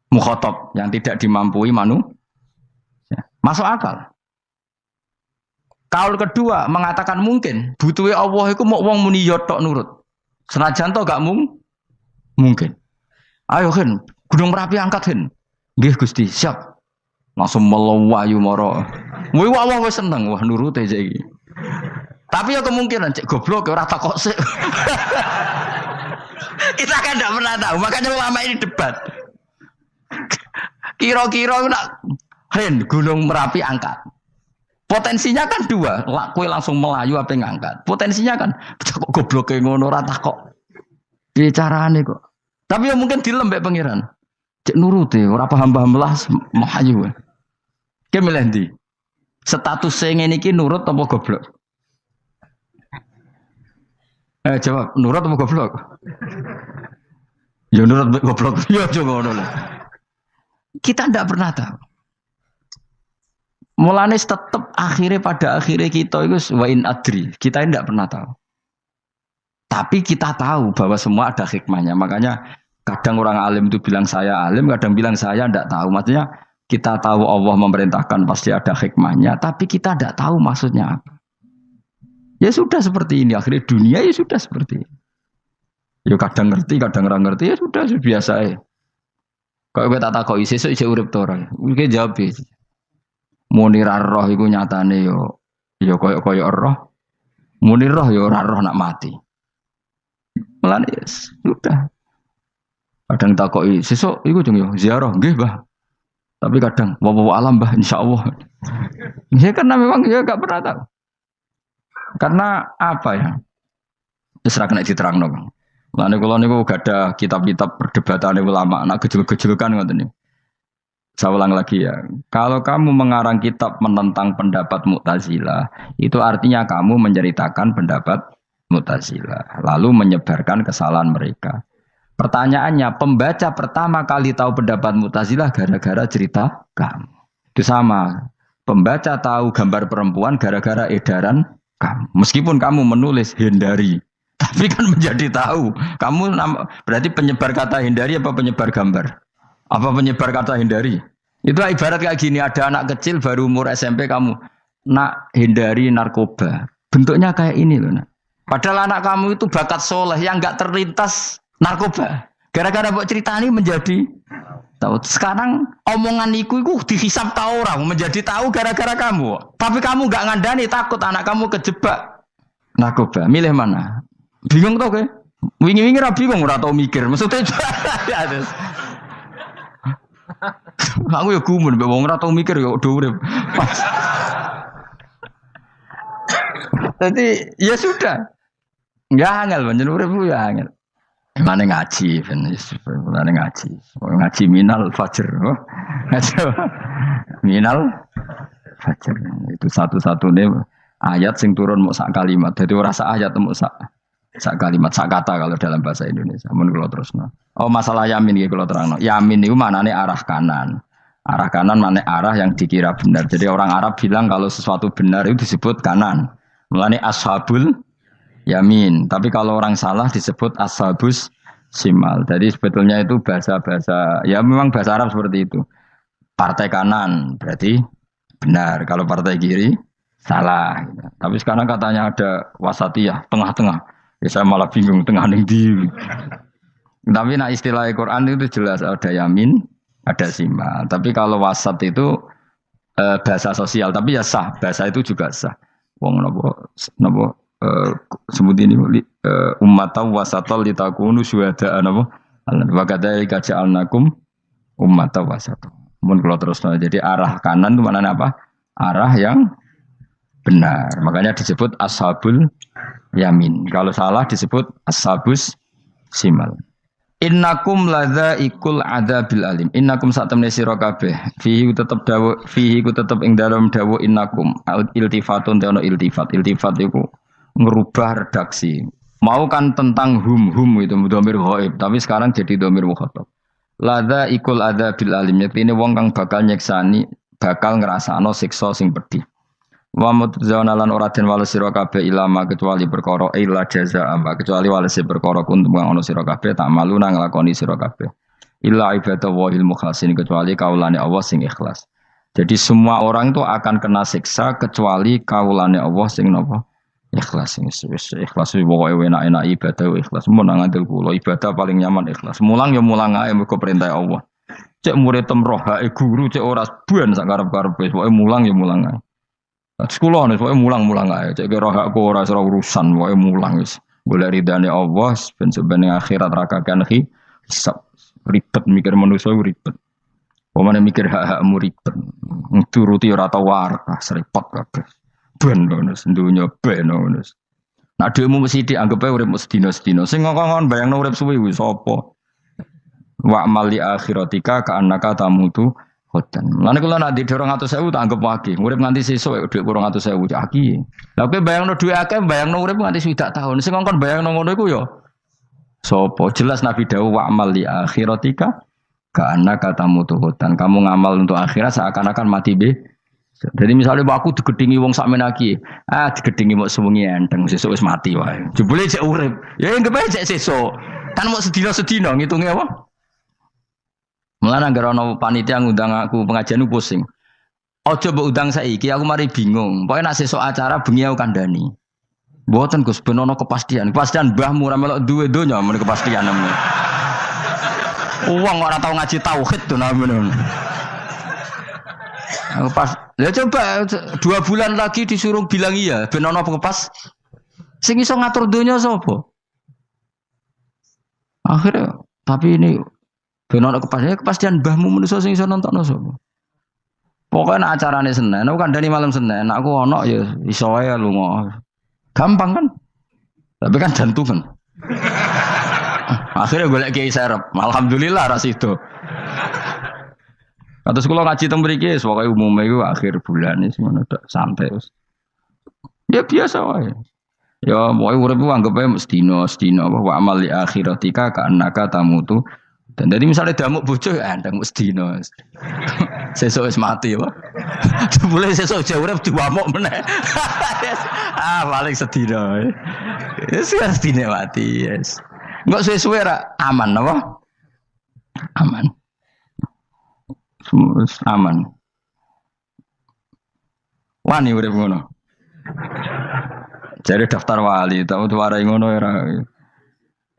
mukhatab, yang tidak dimampui Masuk akal. Kaul kedua mengatakan mungkin. Butuhe Allah iku mau wong muni yo tok nurut. Senajan to gak mungkin. Ayo Hen, Gunung Merapi angkat Hen. Nggih Gusti, siap. Langsung melayu moro. Wih Allah wis seneng wah nurut aja iki. Tapi ya kemungkinan cek goblok ora takok sik. Kita kan tidak pernah tahu, makanya ulama ini debat. Kira-kira nak Hen Gunung Merapi angkat. Potensinya kan dua, kue langsung melayu apa ngangkat. Potensinya kan kok goblok kayak ngono ora takok. Bicarane kok. Tapi ya mungkin dilembek pangeran. Cek nuruti, ora paham-paham belas melayu. Ki milih ndi? Status sing ngene iki nurut apa goblok? Jawab, nurut apa goblok? Ya nurut goblok. Ya coba ngono. Kita ndak pernah tahu. Mulane tetap pada akhirnya kita itu wa in adri. Kita tidak pernah tahu. Tapi kita tahu bahwa semua ada hikmahnya. Makanya kadang orang alim itu bilang saya alim, kadang bilang saya tidak tahu. Maksudnya kita tahu Allah memerintahkan pasti ada hikmahnya, tapi kita tidak tahu maksudnya apa. Ya sudah seperti ini. Akhirnya dunia ya sudah seperti ini. Ya kadang ngerti, kadang nggak ngerti. Ya sudah biasa ya. Kalau kita tak tahu sesuk isih urip to ora. Iki jawab. Muni roh iku nyatane yo koyo roh. Muni roh yo ora roh nak mati. Mulane sudah. Kadang takoki sesuk iku jeng yo ziarah nggih, Mbah. Tapi kadang wa alam, Mbah, insyaallah. Ya karena memang ya enggak pernah tahu. Karena apa ya? Wis ra kena diterangno, Bang. Mulane kula niku gak ada kitab-kitab perdebatan ulama, nak gejul-gejulkan ngoten niku. Saya ulang lagi ya, kalau kamu mengarang kitab menentang pendapat Mu'tazilah, itu artinya kamu menceritakan pendapat Mu'tazilah, lalu menyebarkan kesalahan mereka. Pertanyaannya, pembaca pertama kali tahu pendapat Mu'tazilah gara-gara cerita kamu. Itu sama, pembaca tahu gambar perempuan gara-gara edaran kamu. Meskipun kamu menulis hindari, tapi kan menjadi tahu. Kamu berarti penyebar kata hindari apa penyebar gambar? Apa penyebar kata hindari? Itu ibarat kayak gini, ada anak kecil baru umur SMP kamu nak hindari narkoba. Bentuknya kayak ini loh. Nak. Padahal anak kamu itu bakat soleh yang nggak terlintas narkoba. Gara-gara buat cerita ini menjadi tahu. Sekarang omongan iku dihisap tahu orang menjadi tahu gara-gara kamu. Tapi kamu nggak ngandani, takut anak kamu kejebak narkoba. Milih mana? Bingung tau ke? Wingi-wingi ra bingung ora tau mikir. Maksudnya aku ya gumun, wong ora tau mikir ya urip. Jadi ya sudah. Enggak angel panjen urip ya angel. Mane ngaji, mane ngaji. Ngaji minal fajr. Minal fajr. Itu satu-satunya ayat sing turun mau sak kalimat. Jadi ora sak ayat mau sak kalimat, sak kata kalau dalam bahasa Indonesia. Mun kula terusno. Oh masalah yamin iki kula terangno. Yamin niku maknane arah kanan. Arah kanan maknane arah yang dikira benar. Jadi orang Arab bilang kalau sesuatu benar itu disebut kanan. Mulane ashabul yamin. Tapi kalau orang salah disebut ashabus simal. Jadi sebetulnya itu bahasa-bahasa ya memang bahasa Arab seperti itu. Partai kanan berarti benar. Kalau partai kiri salah. Tapi sekarang katanya ada wasatiyah, tengah-tengah. Ya saya malah bingung tengah ning ndi. Tapi nah istilah Al-Qur'an itu jelas ada yamin, ada simal. Tapi kalau wasat itu bahasa sosial, tapi ya sah, bahasa itu juga sah. Wong napa sebut ini ummatan wasatan litakunu syuhada'a napa? Wa kadzalika ja'alnakum ummatan wasatan. Mun kula terusno. Jadi arah kanan itu maknanya apa? Arah yang benar. Makanya disebut ashabul yamin. Kalau salah disebut ashabus simal. Innakum ladzaikul adzabil alim. Innakum satamne sira kabeh. Fihi tetep dawu, fihi ku tetep ing dalam dawu innakum. Iltifatun te ono iltifat. Iltifat iku ngerubah redaksi. Mau kan tentang hum itu dhamir ghaib, tapi sekarang jadi dhamir mukhatab. Ladzaikul adzabil alim. Yektine wong kang bakal nyeksani, bakal ngrasakno siksa sing pedih. Wa mutzauna lan ora den wales sira kabeh ilama kecuali perkara illa jazaa kecuali wales perkara kuntum kang ana sira kabeh tak malu nang nglakoni sira kabeh illa ibadah wahil mukhlasin kecuali kaulane Allah sing ikhlas Jadi semua orang itu akan kena siksa kecuali kaulane Allah sing napa ikhlas sing ikhlas pokoke enak-enak ibadah ikhlas mun nang ngandel kula ibadah paling nyaman ikhlas. Mulang ya mulang ae mergo perintah Allah. Cek murid temroh hae guru cek ora buan sak karep-karepe pokoke mulang ya mulang ae. Sekolah nih pokoke mulang-mulang ae cek kira hakku ora urusan pokoke mulang wis. Golek ridane Allah ben sebene akhirat ra kakean hisab ribet mikir manusa ribet. Pemane mikir hak-hakmu ribet. Turuti ora tau warah, serepot kabeh. Ben ngono, dunya ben ngono. Nek dhekmu mesti dianggep urip sedina-sedina. Sing ngongkon bayangno urip suwi kuwi sapa? Wa amali akhiratika ka annaka tamutu khodan. Lan kula nek di 200.000 tak anggap wage. Urip nganti sesuk dhuwit 200.000 aki. Lah kowe bayangno dhuwit akeh, bayangno urip nganti 1 tahun. Sing ngongkon bayangno ngono iku ya sapa? Jelas Nabi dawuh wa amali akhiratika karena katamu tuhutan, kamu ngamal untuk akhirat seakan-akan mati be. Jadi misalnya aku digedingi wong sak menaki, digedingi mau sewengi enteng, sesuk wis mati wae. Jebule cek urip, ya enggak bae cek sesuk. Kan mau sedina-sedina ngitungnya apa? Mulane anggere ana panitia ngundang aku pengajian pusing. Aja mbok undang saiki, aku mari bingung. Pokoke nek sesuk acara bengi aku kandhani. Mboten Gus ben ana kepastian. Kepastian mbahmu ora melok duwe donya men kepastian namanya. Uang orang tahu ngaji tauhid tuh namanya. Pas, ya coba 2 bulan lagi disuruh bilang iya, ben ono pas. Sing iso ngatur dunia sapa? Akhirnya, tapi ini ben ono kepastian mbahmu manusa sing iso nonton sapa? Pokoknya acarane Senin, aku kandhani malam Senin, aku ono ya iso wae lunga. Gampang kan? Tapi kan jantungan. Akhirnya golek kiai serep. Alhamdulillah ras itu. Kados kula ngaji teng mriki wis pokoke umume iku akhir bulan wis ngono tok santai wis. Ya biasa wae. Ya pokoke urip ku anggap ae sedina wa amal li akhiratika ka annaka tamutu. Dan dari misalnya damuk bojo ya ndang sedina. Sesuk wis mati ya. Boleh sesuk jauh urip diwamuk meneh. Paling sedina. Wis sedina mati, yes. Enggak suwe-suwe ra aman apa? Aman. Aman. Wani urip ngono. Jare daftar wali, tau warai ngono ora.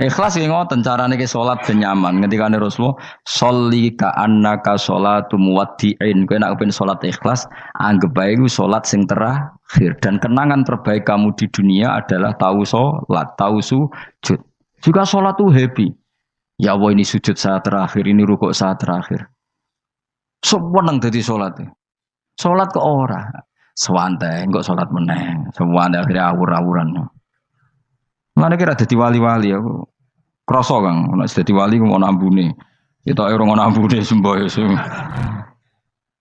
Ikhlas ki ngoten carane ki salat ben nyaman. Ngendikane Rasulullah, "Sholli ka annaka sholatu muwaddi'in." Kowe nek pengen salat ikhlas, anggap bae iku salat sing terakhir dan kenangan terbaik kamu di dunia adalah tahu salat, tahu sujud. Juga sholat tuh happy. Ya Allah ini sujud saat terakhir, ini rukuk saat terakhir. Seneng dadi sholat. Sholat ke ora. Sewante, enggak sholat meneng. Sewante akhirnya awur-awuran. Mana kira dadi wali-wali aku. Kroso Kang, nek dadi wali ku ono ambune. Kita ora ono ambune semboyo.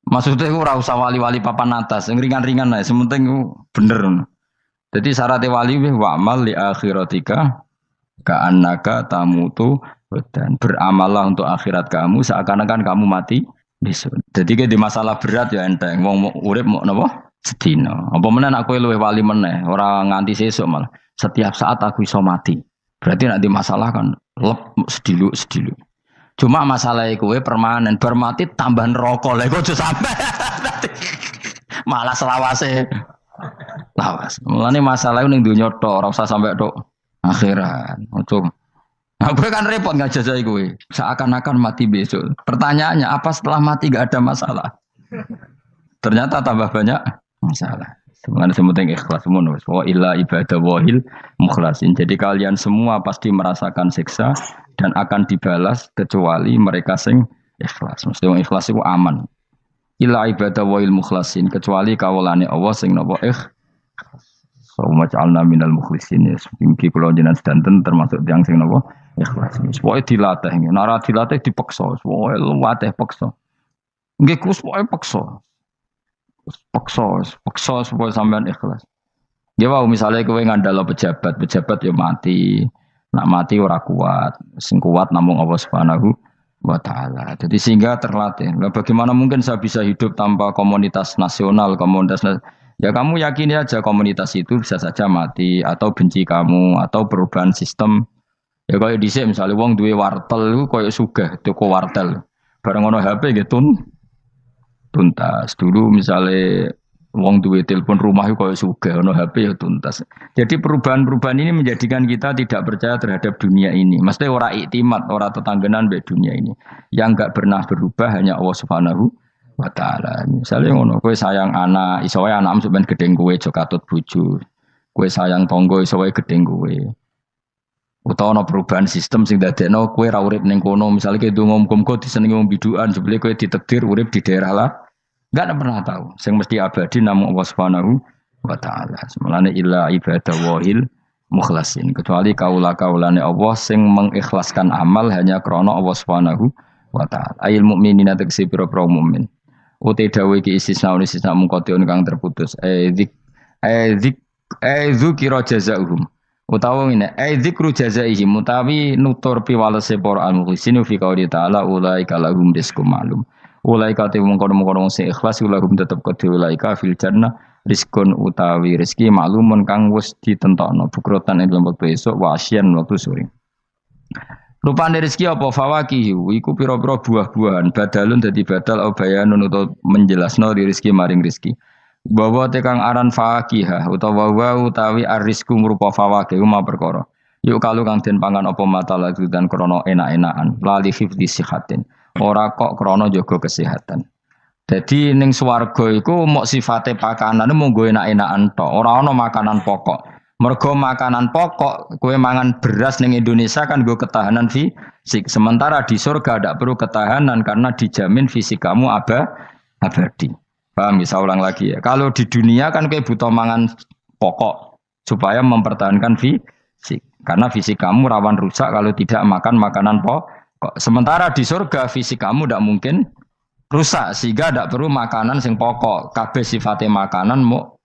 Maksudnya aku ora usah wali-wali papan atas, ringan-ringan ae, sementing bener. Jadi syarat wali wa amal li akhiratika ka'annaka tamutu dan beramallah untuk akhirat kamu seakan-akan kamu mati besok. Jadi kayak di masalah berat ya enteng wong urip mau napa sedina. Apa meneh aku luwih wali meneh, ora nganti sesuk malah. Setiap saat aku iso mati. Berarti nek di masalah kan lep sediluk. Cuma masalah kowe permanen bar mati tambah neraka. Lha kok aja sampe. Malah selawase. Lawas. Mulane masalah ning donya tok, ora usah sampe tok akhirat. Untuk gue kan repot ngajajai gue. Seakan-akan mati besok. Pertanyaannya apa setelah mati gak ada masalah? Ternyata tambah banyak masalah. Sebenarnya semuanya ikhlas semua. Wa illa ibadah wahil mukhlasin. Jadi kalian semua pasti merasakan siksa dan akan dibalas kecuali mereka sing ikhlas. Mesti yang ikhlas itu aman. Illa ibadah wahil mukhlasin. Kecuali kawulane Allah sing nopo Sawma ja'alna minal mukhlisin ya. Mungkin kalau jenengan sedanten termasuk yang sing napa ikhlas. Pokoke dilatih, nara dilatih dipaksa, pokoke luwateh paksa. Nggih Gus pokoke paksa. Paksa supaya sampean ikhlas. Ya wae misalnya kowe ngandalo pejabat ya mati. Nak mati ora kuat, sing kuat namung Allah Subhanahu wa taala. Jadi sehingga terlatih. Nah, bagaimana mungkin saya bisa hidup tanpa komunitas nasional, ya kamu yakini aja komunitas itu bisa saja mati atau benci kamu atau perubahan sistem. Ya kayak dhisik misalnya wong duwe wartel iku koyo sugih toko wartel. Bareng ono HP gitu. tuntas. Dulu misalnya wong duwe telepon rumah itu koyo sugih, ono HP ya tuntas. Jadi perubahan-perubahan ini menjadikan kita tidak percaya terhadap dunia ini. Mesti ora iktimat, ora tetanggenan be dunia ini. Yang enggak pernah berubah hanya Allah Subhanahu wa taala. Misalnya ngono, kowe sayang anak, iso wae anakmu sampean gedeng kowe aja katut bojo. Kowe sayang tangga iso wae gedeng kowe. Utawa ana perubahan sistem sing dadekno kowe ra urip ning kono, misale kowe ndonga muga-muga disenengi wong bidukan, jebule kowe ditakdir urip di daerah lah. Enggak pernah tahu. Sing mesti abadi namung Allah Subhanahu wa taala. Semalane illa ibadallahil mukhlasin. Kecuali kaula-kaulane Allah sing mengikhlaskan amal hanya krana Allah Subhanahu wa taala. Ayil mukminina tegese pira-pira mukmin. Uti dawuh iki istisna mungkotion kang terputus. Dzikra jazaohum. Utawa ngene, dzikru jazaihim utawi nutur piwalese para al-mukhlisin fi qouli ta'ala ulaika lahum rizqum ma'lum. Ulaika te mungkon-mungkon sing ikhlas lahum tetep kedhe ulaika fil jannah rizqun utawi rezeki maklumun kang wis ditentokno bukrotan ing dalam wektu esuk wa asyan wektu sore. Rupane rezeki apa fawakihu iku pira-pira buah-buahan badalun dadi badal bayanun utawa menjelasno rezeki maring rezeki. Bahwa tekang aran fakihah utawa utawi arisku ngrupa fawakih ma perkara. Yuk kalau kang den pangan apa mata lagi dan krono enak-enakan lali hifdzi sihatin. Ora kok krono jaga kesehatan. Jadi ning swarga iku mok sifate pakanan mung go enak-enakan tok, ora ana makanan pokok. Mergo makanan pokok kowe mangan beras ning Indonesia kan go ketahanan fisik. Sementara di surga tidak perlu ketahanan karena dijamin fisik kamu abadi. Paham bisa ulang lagi ya. Kalau di dunia kan kayak butuh mangan pokok supaya mempertahankan fisik. Karena fisik kamu rawan rusak kalau tidak makan makanan pokok. Sementara di surga fisik kamu tidak mungkin rusak sehingga tidak perlu makanan sing pokok. Kabeh sifatnya makanan mau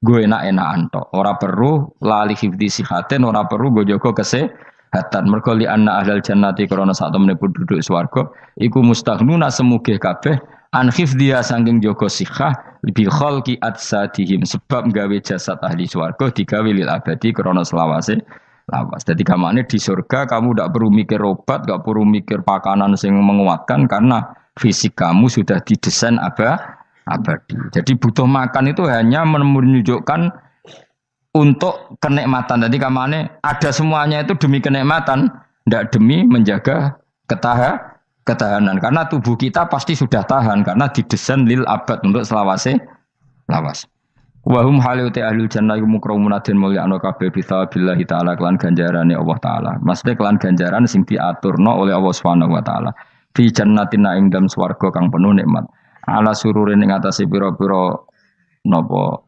gue enak-enakan tok. Ora perlu lali hifdzi sihatin, ora perlu gue jaga kesehatan. Mergo li anna ahlal jannati krana sak temene penduduk swarga iku mustaghnuna semugih kabeh an hifdhiya saking jaga sikhah bi khalqi atsadihim sebab gawe jasad ahli swarga digawe lil abadi krana selawase lawas. Dadi kamane di surga kamu tidak perlu mikir obat, tidak perlu mikir pakanan sing menguatkan karena fisik kamu sudah didesain abadi. Jadi butuh makan itu hanya menunjukkan untuk kenikmatan. Jadi kamane ada semuanya itu demi kenikmatan, tidak demi menjaga ketahanan. Karena tubuh kita pasti sudah tahan karena didesain lil abad untuk selawase lawas. Wahum haluti ahlul jannah mukramun den mulyakno kabeh bisabillahi taala kelan ganjarane Allah taala. Maksudnya kelan ganjaran sing diaturno oleh Allah Subhanahu wa taala. Fi jannatin ing dalem swarga kang penuh nikmat. Ala sururin ing atase pira-pira napa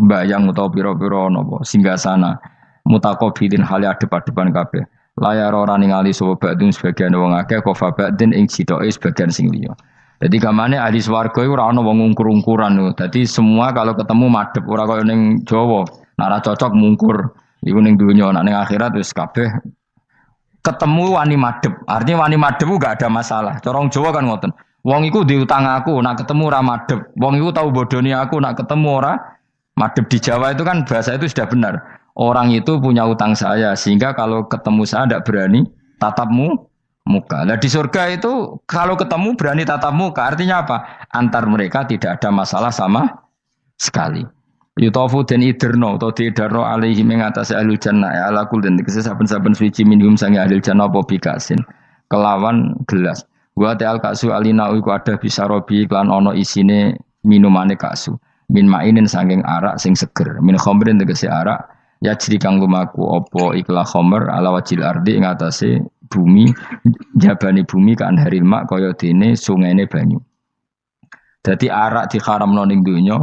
bayang utawa pira-pira napa singgasana mutaqabilin hale adep-adepan kabeh. Layar ora ningali sapa badung sebagian wong akeh kofa badin ing sitoke sebagian sing liya. Jadi kamane ahli swarga iku ora ana wong ngungkur-ungkuran lho. Dadi semua kalau ketemu madhep ora kaya ning Jawa. Nek ora cocok mungkur. Iku ning donya nek ning akhirat wis kabeh ketemu wani madhep. Artinya wani madhep enggak ada masalah. Cara Jawa kan ngoten. Wong iku diutang aku, nak ketemu ora madhep. Wong iku tau bodoni aku, nak ketemu ora madhep. Di Jawa itu kan bahasa itu sudah benar. Orang itu punya utang saya sehingga kalau ketemu saya tidak berani tatapmu muka. Nah di surga itu kalau ketemu berani tatap muka artinya apa? Antar mereka tidak ada masalah sama sekali. Yutafu den iderno atau diidarno alaihi mengatasi ahlul jannah ya ala kul dan saben-saben suci minhum sange ahlul jannah apa bikasin kelawan gelas. Wa ta'al kasu alina iku ada bisa robi iklan ono isine minumane kasu. Min mainin sanging arak sing seger. Min khamrin tegese arak ya jadi kang lumaku opo ikhla khomer ala wajil ardi ing atase bumi jabani bumi kan haril mak kaya dene sungene banyu. Dadi arak diharamno ning donya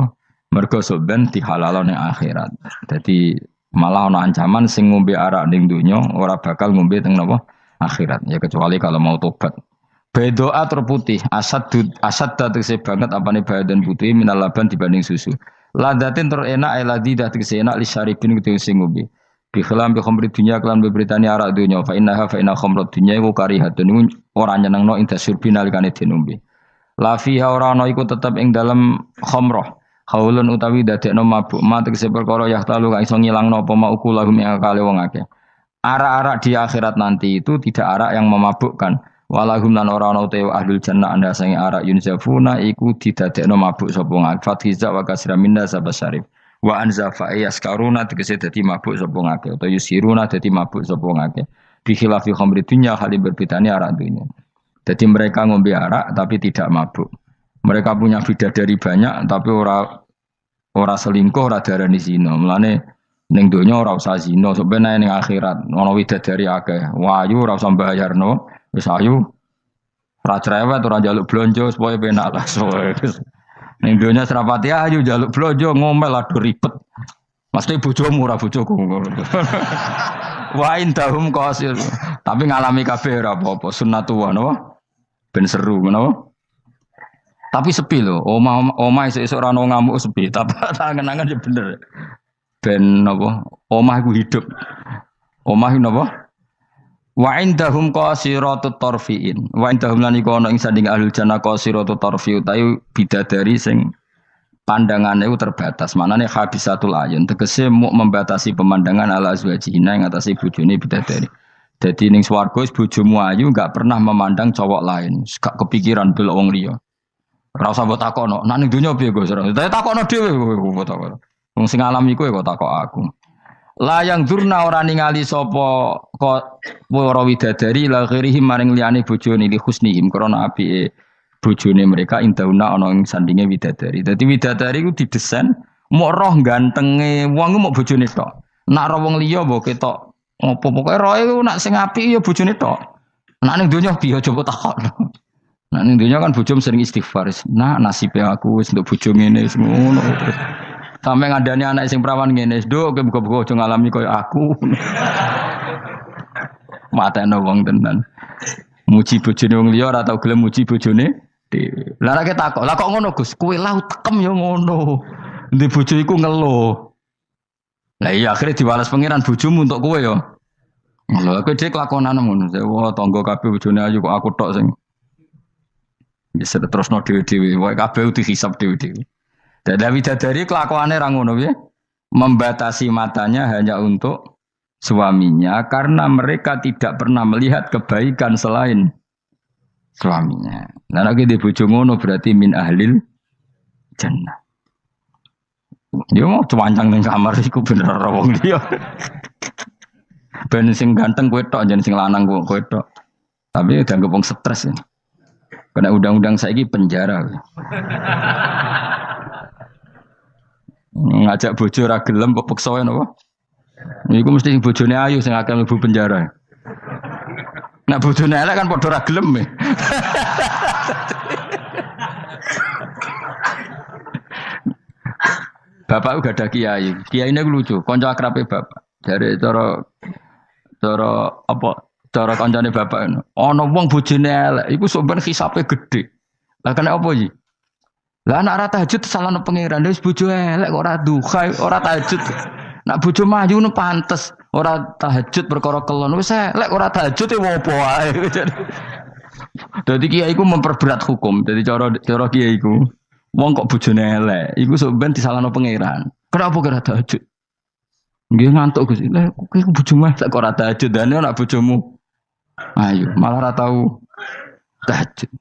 mergo soben dihalalo ning akhirat. Dadi malah ana ancaman sing ngombe arak ning donya ora bakal ngombe teng napa akhirat ya kecuali kalau mau tobat. Bedoa terputih asad tegese banget apane badan putih minal laban dibanding susu. Ladatin terenak eladi dah tegese enak li syaribin gitu sing ngombe. Bi khilam bi khamri dunya kelan beberitani arak dunya fa inna khamrat dunya iku karihatun iku ora nyenengno ing tasyurbi nalikane dinombe. La fiha ora ana iku tetep ing dalem khamrah. Haulun utawi dadekno mabuk ma tegese perkara ya talu kang iso ngilangno apa ma ukulahum ing akale wong akeh. Arak-arak di akhirat nanti itu tidak arak yang memabukkan. Walahum lan ora ana te ahlul jannah anda sing arak yunzafuna iku didadekno mabuk sapa ngake fathiza wa kasra minna sabasyarif wa anzafa yaskaruna tegese dadi mabuk sapa ngake utawa yusiruna dadi mabuk sapa ngake bi khilafi khamri dunya hal berbedane arak dunya. Jadi mereka ngombe arak tapi tidak mabuk. Mereka punya bidadari banyak tapi ora selingkuh, ora darani zina. Mulane ning donya ora usah zina, sebenarnya ning akhirat ana widadari akeh. Wayu ora usah mbayarno. Wis ayu ora cerewet ora njaluk blonjo supaya penak lah. Ning donya serapati ayu njaluk blonjo ngomel aduh ribet. Mesti bojomu ora bojoku. Wa indahum qasil. Tapi ngalami kabeh ora apa-apa, sunnatullah napa? Ben seru napa? Tapi sepi lho, omah esuk ora ono ngamuk sepi, tapi tangan-tangan ya bener. Ben napa? Omah iku hidup. Omah iku napa? Wa indahum qasiratut tarfiin. Wa indahum lan iku ana ing sanding ahlul jannah qasiratut tarfi utawi bidadari sing pandangane itu terbatas. Manane habisatul ayun tegese muk membatasi pemandangan ala azwajina ing atase bojone bidadari. Dadi ning swarga bojomu ayu enggak pernah memandang cowok lain, gak kepikiran delok wong liya. Ora usah mbok takono, nek ning donya piye Gus? Takono dhewe kowe takon. Wong sing alami kowe kok takok aku. Layang durna ora ningali sapa kok para widadari la ghirihim maring liyane bojone li husnihim krana apike bojone mereka indauna ana ing sandinge widadari. Dadi widadari ku didesain mok roh gantenge wong ku mok bojone tok. Nak roh wong liya mbok ketok opo pokoke roe ku nak sing apik ya bojone tok. Nak ning donya piye coba takokno. Nak ning donya kan bojom sering istighfar. Nah nasibe aku wis untuk bojo ngene wis ngono. Sampai ngadani anak sing perawan ngene, "Nduk, kowe buka-buka aja ngalami koyo aku." Matane wong tenan. Muji bojone wong liya ora tau gelem muji bojone dhewe. Lah nek takok, "Lah kok ngono, Gus? Kowe lau tekem ya ngono." Ndek bojo iku ngeluh. Lah iya akhirnya diwales pangeran bojomu untuk kowe ya. Lho kowe dhek lakonan ngono. Wah, tangga kabeh bojone ayu kok aku tok sing bisa terusno dhewe-dhewe. Wae kabeh dihisab dhewe-dhewe. Dan widadari kelakuannya rangono ya, membatasi matanya hanya untuk suaminya karena mereka tidak pernah melihat kebaikan selain suaminya. Nah lagi di bojo ngono berarti min ahlil jannah. Dia mau cuancang ning kamar iku bener ora wong liya. Ben sing ganteng kowe tok, jan sing lanang kowe tok. Tapi dianggap wong stres ya. Kena undang-undang saiki penjara. Ngajak bojo ora gelem kok peksa napa? Niku mesti bojone ayu sing akeh mlebu penjara. Nek bojone elek kan padha ora gelem. Bapak uga ada kiai. Kiai ini lucu, kanca akrabe bapak. Dari cara apa? Cara kancane bapak ngono. Ana wong bojone elek, iku sampean hisabe gede. Lah kena apa iki? Lah anak ora tahajud salahno pangeran wis bojo elek kok ora duha ora tahajud. Nak bojo mayu nu pantes ora tahajud perkara kelon wis elek ora tahajud e opo wae. Dadi kiai iku memperberat hukum. Dadi cara kiai iku wong kok bojone elek iku sampeyan disalahno pangeran. Kenapa ora tahajud? Nggih ngantuk Gus. Lah kowe bojomu elek kok ora tahajud dane nak bojomu ayo malah ora tau tahajud.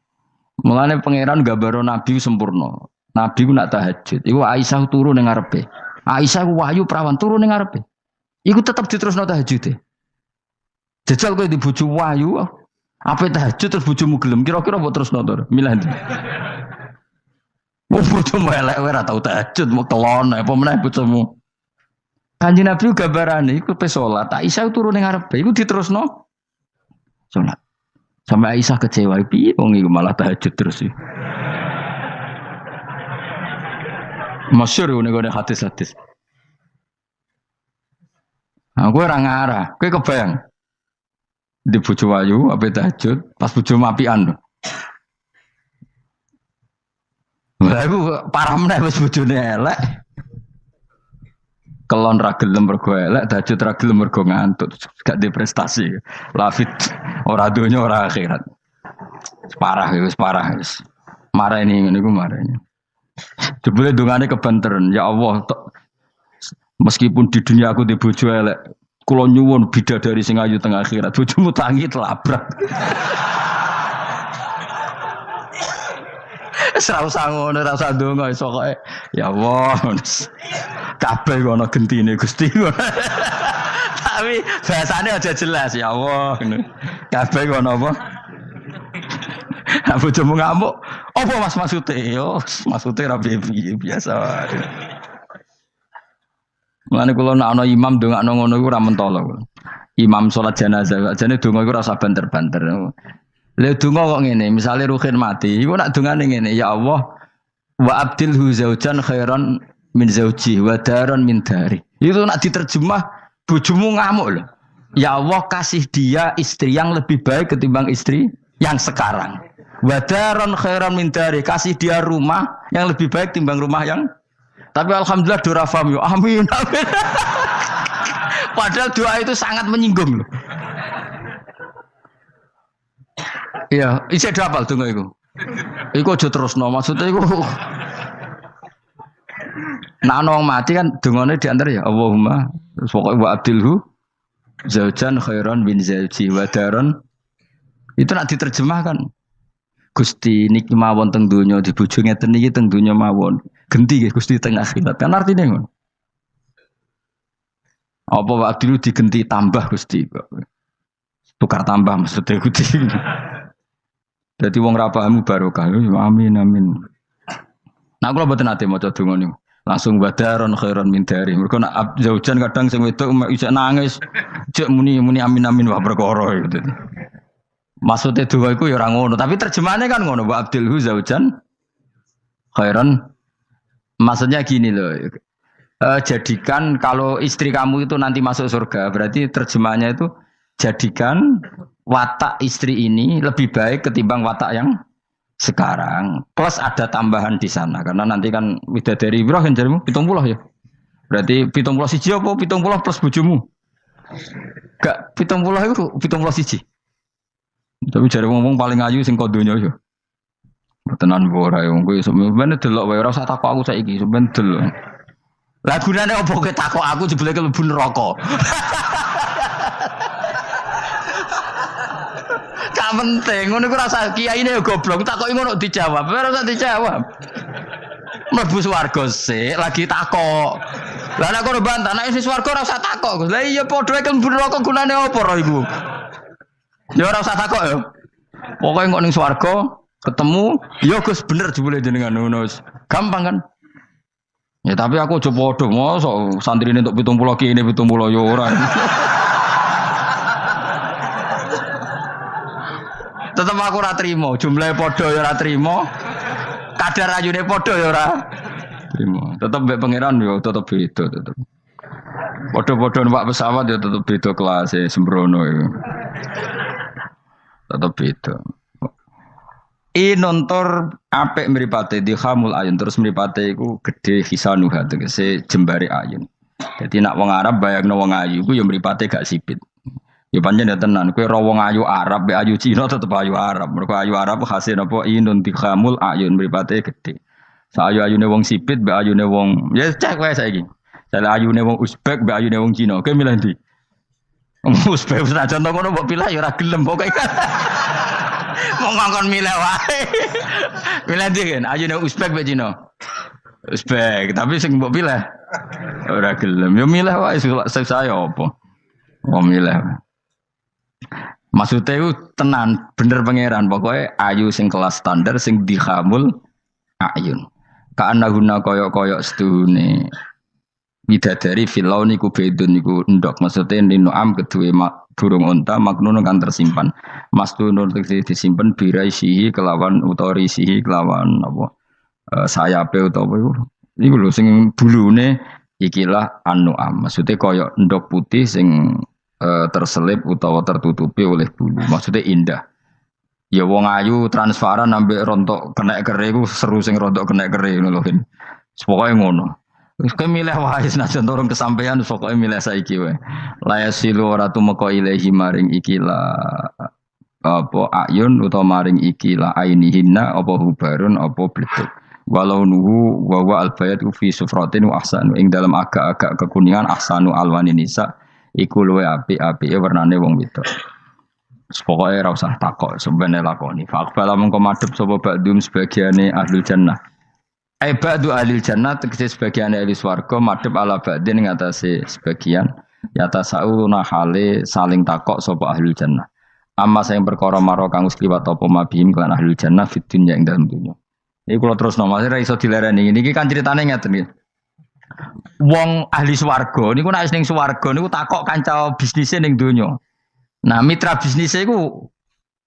Mulane pangeran gambaro nabi sempurna. Nabi ku nak tahajud. Iku Aisyah turu ning ngarepe. Aisyah ku wahyu prawan turu ning ngarepe. Iku tetep diterusno tahajud. Jajal kowe di bojo wahyu, apa tahajud terus bojomu gelem kira-kira mbok terusno to? Milih ndi? Bojomu elek ora tau tahajud, mau kelon apa meneh bojomu. Kanjeng Nabi gambarane iku pe salat. Aisyah turu ning ngarepe iku diterusno salat. Sampai Aisyah kecewa, piye wong iku malah tahajud terus sih. Masyhur ngene hadis-hadis. Aku ora ngarah, kowe kebayang. Di bojo ayu ape tahajud, pas bojo mapian. Lah aku parah meneh wis bojone elek. Kelon ra gelem mergo elek, tahajud ra gelem mergo ngantuk, gak di prestasi. Lafit ora donya ora akhirat. Wis parah wis. Marah ini ngene iku marah ini. Jebule dongane kebanteran, ya Allah, meskipun di dunia aku di bojo elek, kula nyuwun bidadari sing ayu teng akhirat, bojomu tangi telabrak. Ora usah ngono, ora usah ndonga iso kok. Ya Allah. Kabeh ono gentine Gusti. Tapi bahasane aja jelas ya Allah. Kabeh ono apa? Aku bojomu ngamuk. Apa Mas maksude? Yo, maksude ra biasa wae. Mulane kula nek ana imam ndongakno ngono iku ora mentolo. Imam salat jenazah, jane donga iku ora usah banter-banter. Lha donga kok ngene, misale Ruhin mati, iku nak dongane ngene, ya Allah wa abdilhu zaujan khairan min zauji wa daran min dari. Itu nak diterjemah bojomu ngamuk loh. Ya Allah kasih dia istri yang lebih baik ketimbang istri yang sekarang. Wa daran khairan min dari, kasih dia rumah yang lebih baik timbang rumah yang. Tapi alhamdulillah dora faham yo. Amin. Amin. Padahal doa itu sangat menyinggung loh. Iya, isi ada apa donga iku? Iku aja terusno, maksudnya iku nek ana wong mati kan dongane diantar ya Allahumma pokoke wa abdilhu zaujan khairan min zauji wa daron. Itu nak diterjemahkan. Gusti niki mawon teng donya di bojo ngeten niki teng donya mawon. Genti nggih Gusti teng akhirat. Kan artine ngono. Apa wa abdilhu digenti tambah Gusti kok. Tukar tambah maksudnya Gusti. Jadi wong ra pahamu barokah. Amin amin. Nah kula mboten ate maca donga niku. Langsung badaron khairan min dari. Mergo nak zaujan kadang sing wedok iso nangis. Cek muni amin amin wah perkara gitu. Maksudnya donga iku ya ora ngono, tapi terjemahannya kan ngono, wa abdilhu zaujan khairan. Maksudnya gini loh. Jadikan kalau istri kamu itu nanti masuk surga, berarti terjemahannya itu jadikan watak istri ini lebih baik ketimbang watak yang sekarang. Plus ada tambahan di sana karena nanti kan widadari Ibrahim jarimu 70 ya. Berarti 70 siji apa 70 plus bojomu? Gak 70 itu 70 siji. Tapi jare ngomong paling ayu sing kok donya ya. Tenan ora ya wong kuwi sampeyan delok wae ora usah takok aku saiki sampeyan delok. Lah gunane opo kowe takok aku jebule kelebu neraka. Gak penting, ngono ku rasa kiyaine goblok, takoki ngono dijawab, ora usah dijawab. Mlebu swarga sik, lagi takok. Lah nek kono bantah, nek wis swarga ora usah takok. Lah iya padha kan neraka gunane apa ora iku? Ya ora usah takok ya. Pokoke kok ning swarga ketemu, ya Gus bener jebule jenengan ngono. Gampang kan? Ya tapi aku aja padha, mosok santrine entuk 70 ki ini 70 ya ora. Tetep aku ora trimo, jumlahe padha ya ora trimo. Kadar ayune padha ya ora trimo. Tetep mbek pangeran ya tetep beda tetep. Padha-padha numpak pesawat ya tetep beda kelas sembrono iku. Tetep beda. Nontor apik mripate di khamul ayun terus mripate iku gedhe hisanuha tegese jembare ayun. Dadi nek wong Arab bayangno wong ayu iku ya mripate gak sipit. Ya pancen ya tenan, kowe ro wong ayu Arab, be ayu Cina tetep ayu Arab. Mergo ayu Arab hasil napa inun tikhamul ayun mripate gedhe. Sa ayu-ayune wong sipit, be ayune wong ya cek wae saiki. Sale ayune wong Uzbek, be ayune wong Cina. Kowe milih ndi? Uzbek senajan to ngono mbok pilih ya ora gelem pokoke. Wong ngongkon milih wae. Milih ndi kan? Ayune Uzbek be Cina. Uzbek, tapi sing mbok pilih ora gelem. Ya milih wae saya apa? Wong milih. Maksudnya itu tenan bener pangeran pokoknya ayu sing kelas standar sing dikhamul ayun. Kaana guna koyok setune bidadari filau niku bedun niku endok maksudnya ninuam kedue burung unta maknun kan tersimpan. Mastunun disimpan biraisihi kelawan utorisihi kelawan apa sayape utawa iku lho sing bulune ikilah anuam. Maksudnya koyok endok putih sing terselip utawa tertutupi oleh bulu. Maksudnya indah. Ya wong ayu transparan ambek rontok kenek kere iku seru sing rontok kenek kere ngono lho. Pokoke ngono. Wis kowe milih wae senajan turun kesampaian pokoke milih saiki wae. La yasilu ora tumeka ilahi maring ikila apa ayun utawa maring ikila ainihinna apa hubarun apa bleduk. Walau nuhu wa wa albayat fi sufratin wa ahsanu ing dalam agak-agak kekuningan ahsanu alwani nisa iku luwe apik-apike warnane wong wedok. Pokoke ora usah takok, sebenarnya lakoni. Fa aqbala mengko madhep sapa ba'dum sebagiane ahlul jannah. Ba'du ahlil jannah tegese sebagiane ahli swarga madhep ala ba'din ing atase sebagian yata sauna hale saling takok sapa ahlul jannah. Amma sing perkara maro kang wis kliwat apa mabihim kelan ahlul jannah fid dunya ing dalem dunya. Iki kula terus nomase ra iso dilereni. Niki kan critane ngeten iki. Wong ahli swarga niku nek ning swarga niku takok kanca bisnise ning donya. Nah, mitra bisnisnya iku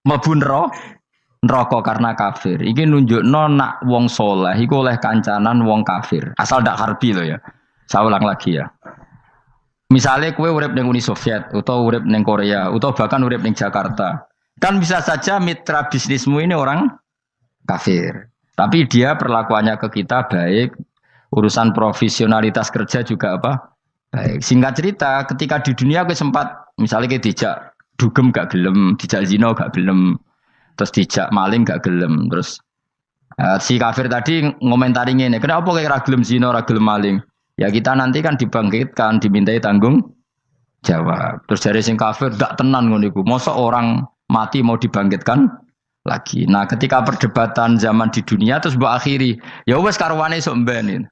mlebu neraka karena kafir. Iki nunjukno nak wong soleh iku oleh kancanan wong kafir. Asal ndak harbi lho ya. Saya ulang lagi ya. Misalnya kue urip ning Uni Soviet atau urip ning Korea atau bahkan urip ning Jakarta. Kan bisa saja mitra bisnismu ini orang kafir. Tapi dia perlakuannya ke kita baik. Urusan profesionalitas kerja juga apa? Baik. Singkat cerita, ketika di dunia gue sempat misalnya kayak dijak dugem gak gelem, dijak zina gak gelem, terus dijak maling gak gelem, terus si kafir tadi ngomentari ngene, kenapa kayak ra gelem zina, ra gelem maling? Ya kita nanti kan dibangkitkan, dimintai tanggung jawab. Terus dari sing kafir gak tenan ngono iku. Mosok orang mati mau dibangkitkan lagi. Nah, ketika perdebatan zaman di dunia terus mbok akhiri, ya wis karwane sok mben.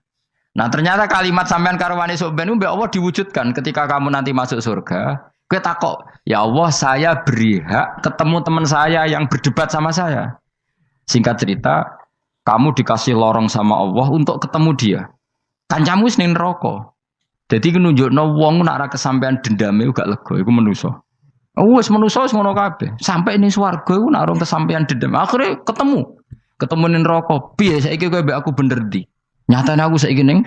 Nah, ternyata kalimat sampean karwane sok mben mbek Allah diwujudkan ketika kamu nanti masuk surga. Kowe takok, ya Allah saya beri hak ketemu teman saya yang berdebat sama saya. Singkat cerita, kamu dikasih lorong sama Allah untuk ketemu dia. Kancamu wis ning neraka. Dadi nunjukno wong nek ora kesampean dendame gak lega, iku manusa. Wis manusa wis ngono kabeh. Sampai ning swarga iku nek ora kesampean dendam, akhire ketemu ning neraka. Piye saiki kowe mbek aku bener ndi? Nyatane aku saiki ning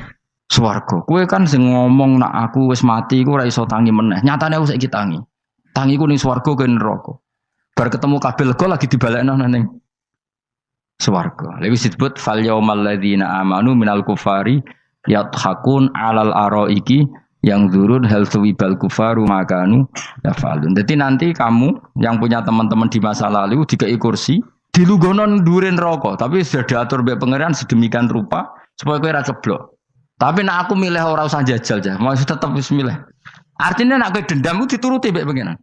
swarga. Kowe kan sing ngomong nak aku wis mati iku ora iso tangi meneh. Nyatane aku saiki tangi. Tangiku ning swarga kowe neraka. Bar ketemu kabeh lega lagi dibalekno ning swarga. Lha wis disebut fal yaumal ladzina amanu minal kufari yadhakun alal araiki yang zurun hal suwibal kufaru makanu yafalun. Jadi nanti kamu yang punya teman-teman di masa lalu dikai kursi dilunggono ndurin rokok, tapi sudah diatur mbek pangeran sedemikian rupa supaya kowe ora ceblok. Tapi nak aku milih ora usah jajal aja, mau tetep wis milih. Artinya nak kowe dendam ku dituruti mbek pangeran.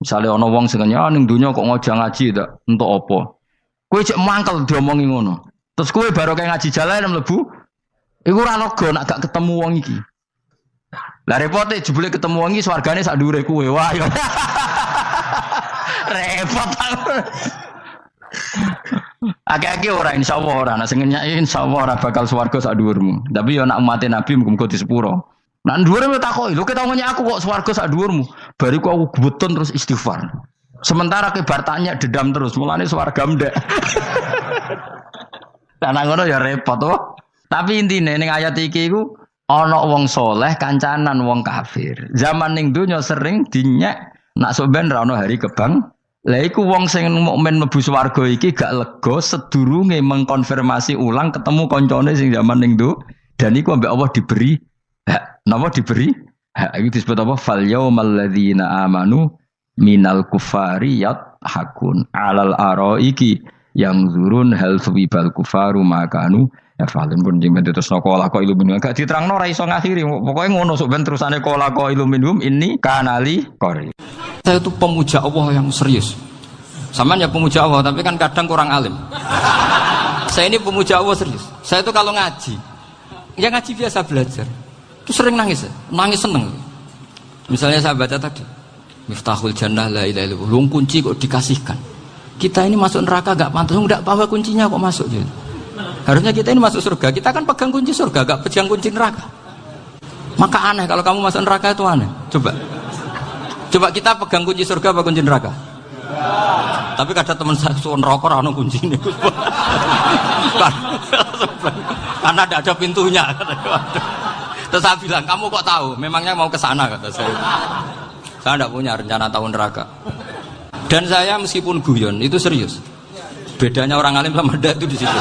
Misale ana wong sing ning donya kok ngojang ngaji tak entuk apa. Kowe cek mangkel diomongi ngono. Terus kowe baru kayak ngaji jalan mlebu iku ora lega nak gak ketemu wong iki. Lah repote jebule ketemu wong iki swargane sak dhuwure kowe. Wah ya. Repot. Akeh-akeh ora insyaallah ora, nek sing nyai insyaallah ora bakal swarga sak dhuwurmu. Tapi ya nek umat Nabi muga-muga di sepuro. Nek dhuwure takoki, lho ketemu aku kok swarga sak dhuwurmu. Bariku aku gebetun terus istighfar. Sementara ke bar tanya dedam terus, mulane swarga ndek. Lah ngono ya repot to. Tapi intine ning ayat iki iku ana wong soleh kancanan wong kafir. Zaman ning donya sering dinyek nak sok ben ra ono hari kebang. Lah iku wong sing mukmin mlebu swarga iki gak lega sedurunge mengkonfirmasi ulang ketemu koncone sing zaman ning do dan iku ambek Allah diberi hak. Napa diberi? Hak iki disebut apa? Fal yaumal ladzina amanu minal kufari yadhakun alal araiki yang zurun hal subibal kufaru makanu ya falun pun jeng terus sekolah kok ilmu gak diterangno ora iso ngakhiri pokoke ngono sok ben terusane kola kok ilmu ini kanali kori. Saya itu pemuja Allah yang serius. Sampean ya pemuja Allah tapi kan kadang kurang alim. Saya ini pemuja Allah serius. Saya itu kalau ngaji ya ngaji biasa belajar itu sering nangis seneng. Misalnya saya baca tadi Miftahul Jannah la ilaha illallah. Lung kunci kok dikasihkan. Kita ini masuk neraka gak pantas, enggak bawa kuncinya kok masuk gitu. Harusnya kita ini masuk surga, kita kan pegang kunci surga, gak pegang kunci neraka. Maka aneh kalau kamu masuk neraka itu aneh. Coba kita pegang kunci surga apa kunci neraka? Tapi kadang teman saya suka neraka ora ono kuncine. Karena tidak ada pintunya. Terus saya bilang, kamu kok tahu? Memangnya mau ke sana kata saya. Saya tidak punya rencana tahun neraka. Dan saya meskipun guyon itu serius. Bedanya orang alim sama ndak itu di situ.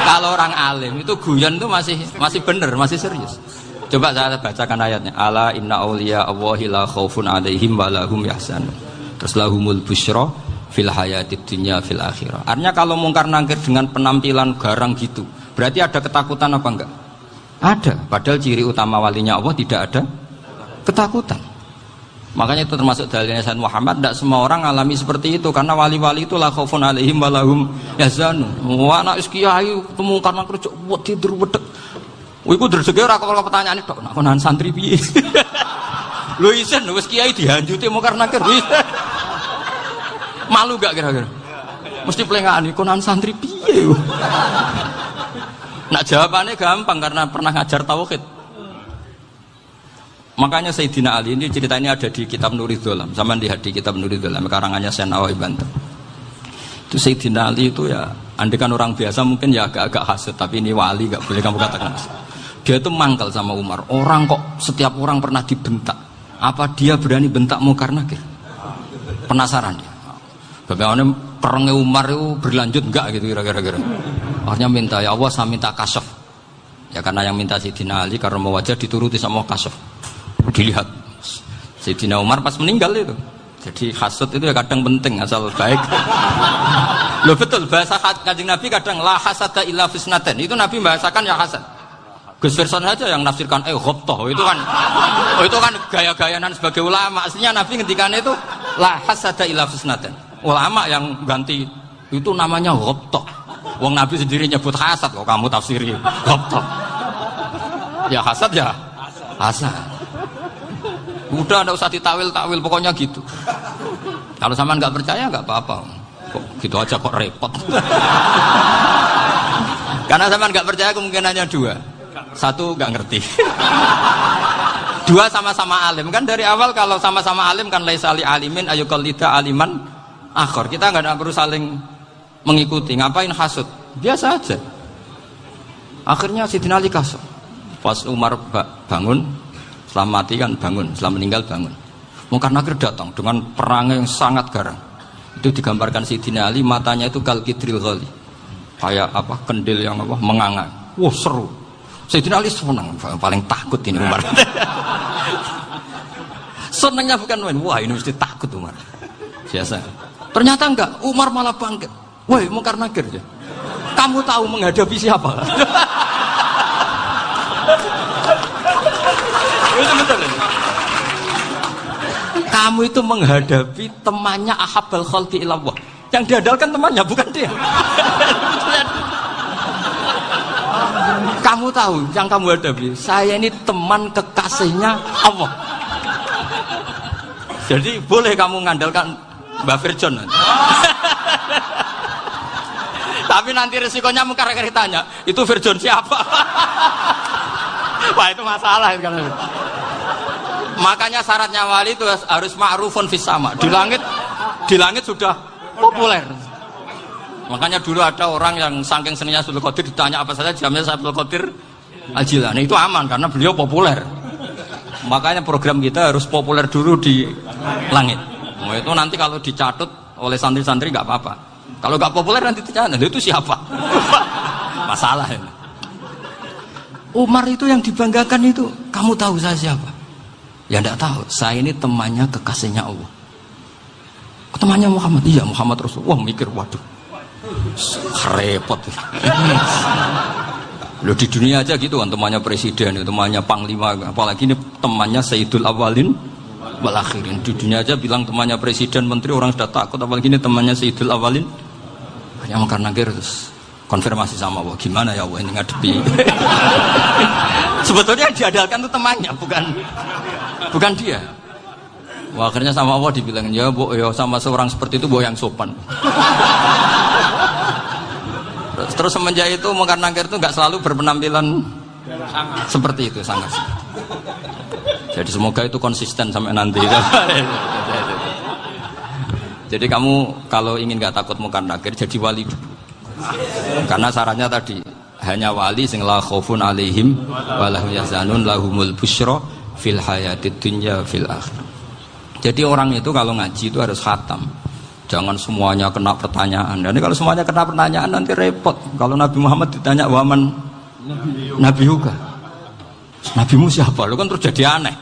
Kalau orang alim itu guyon itu masih benar, masih serius. Coba saya bacakan ayatnya. Ala inna auliya Allahi la khaufun alaihim wa lahum yahzanun. Terus lahumul busyra fil hayatid dunya fil akhirah. Artinya kalau mungkar nangkir dengan penampilan garang gitu, berarti ada ketakutan apa enggak? Ada. Padahal ciri utama walinya Allah tidak ada ketakutan. Makanya itu termasuk dalilnya Sayyid Muhammad, tidak semua orang alami seperti itu karena wali-wali itu la khaufun alaihim wa lahum yahzanun. Wa ana kiai temu karena kerja tidur wedek. Iku dreseke ora kok pertanyaan tok, nek konan santri piye. Lho isen wis kiai dihanjuti mau karena kerja. Malu gak kira-kira? Mesti pelengahan iku konan santri piye. Nak jawabannya gampang karena pernah ngajar tauhid. Makanya Sayyidina Ali ini cerita ini ada di kitab Nurul Dholam, sama lihat di kitab Nurul Dholam karangannya Syekh Nawawi Banten. Itu Sayyidina Ali itu ya, andai kan orang biasa mungkin ya agak-agak hasut, tapi ini wali gak boleh kamu katakan hasut. Dia itu mangkal sama Umar. Orang kok setiap orang pernah dibentak, apa dia berani bentak Munkar Nakir? Penasaran dia. Bagaimana perangnya Umar itu berlanjut enggak gitu kira-kira. Akhirnya minta, ya Allah saya minta kasaf. Ya karena yang minta Sayyidina Ali karena mau wajah dituruti sama kasaf. Dilihat Sayyidina Umar pas meninggal itu. Jadi hasud itu ya kadang penting asal baik. Loh betul bahasa Kanjeng Nabi kadang la hasada illa fisnaten. Itu Nabi bahasakan ya hasad. Gus Verson aja yang nafsirkan ghabtah itu kan gaya-gayanan sebagai ulama. Aslinya Nabi ngendikannya itu la hasada illa fisnaten. Ulama yang ganti itu namanya ghabtah. Wong Nabi sendiri nyebut hasad kok kamu tafsiri ghabtah. Ya hasad ya hasad. Udah nggak usah ditawil-tawil pokoknya gitu. Kalau sampean nggak percaya nggak apa-apa. Kok gitu aja kok repot. Karena sampean nggak percaya kemungkinannya dua. Satu nggak ngerti. Dua sama-sama alim kan dari awal kalau sama-sama alim kan laisa li alimin ayuqallida aliman akhir. Kita nggak perlu saling mengikuti. Ngapain hasud? Biasa aja. Akhirnya Sayyidina Ali kasut. Pas Umar bangun. Setelah mati kan bangun, setelah meninggal bangun. Munkar Nakir datang dengan perang yang sangat garang. Itu digambarkan Sayyidina Ali, matanya itu kal kidril ghali. Kayak apa? Kendil yang apa? Menganga. Wah, seru. Sayyidina Ali senang, paling takut ini Umar. Senangnya bukan main. Wah, ini mesti takut Umar. Biasa. Ternyata enggak, Umar malah bangkit. Woi, Munkar Nakir. Kamu tahu menghadapi siapa? Itu betul ini. Kamu itu menghadapi temannya ahabbal khalqi ilallah. Yang diandalkan temannya bukan dia. Kamu tahu yang kamu hadapi, saya ini teman kekasihnya Allah. Jadi boleh kamu mengandalkan Mbak Firjon. Tapi nanti resikonya Munkar Nakir tanya, itu Firjon siapa? Wah itu masalah kan. Makanya syaratnya wali itu harus ma'rufun fis sama. Di langit sudah populer. Makanya dulu ada orang yang saking seninya Abdul Qadir ditanya apa saja jamnya Abdul Qadir Al-Jilani itu aman karena beliau populer. Makanya program kita harus populer dulu di langit. Nah, itu nanti kalau dicatut oleh santri-santri nggak apa-apa. Kalau nggak populer nanti dicatat itu siapa? Masalah ini. Umar itu yang dibanggakan itu, kamu tahu saya siapa? Ya enggak tahu, saya ini temannya kekasihnya Allah. Temannya Muhammad, iya Muhammad Rasul. Wah mikir, waduh, repot. Loh di dunia aja gitu kan, temannya presiden, temannya panglima, apalagi ini temannya Sayyidul Awalin wal Akhirin. Di dunia aja bilang temannya presiden, menteri, orang sudah takut, apalagi ini temannya Sayyidul Awalin. Hanya Munkar Nakir terus konfirmasi sama Allah, gimana ya Allah ini ngadepi. Sebetulnya yang diandalkan itu temannya, bukan dia. Wah, akhirnya sama Allah dibilang, ya bu, ya sama seorang seperti itu bu yang sopan. Terus semenjak itu Munkar Nakir itu nggak selalu berpenampilan seperti itu sangat. Jadi semoga itu konsisten sampai nanti. Jadi kamu kalau ingin nggak takut Munkar Nakir jadi wali dulu. Karena syaratnya tadi hanya wali sing la khaufun alaihim wa lahum yahzanun lahumul busyra fil hayatid dunya fil akhir. Jadi orang itu kalau ngaji itu harus khatam. Jangan semuanya kena pertanyaan. Dan kalau semuanya kena pertanyaan nanti repot. Kalau Nabi Muhammad ditanya waman Nabi juga. Nabimu siapa? Lu kan terus jadi aneh.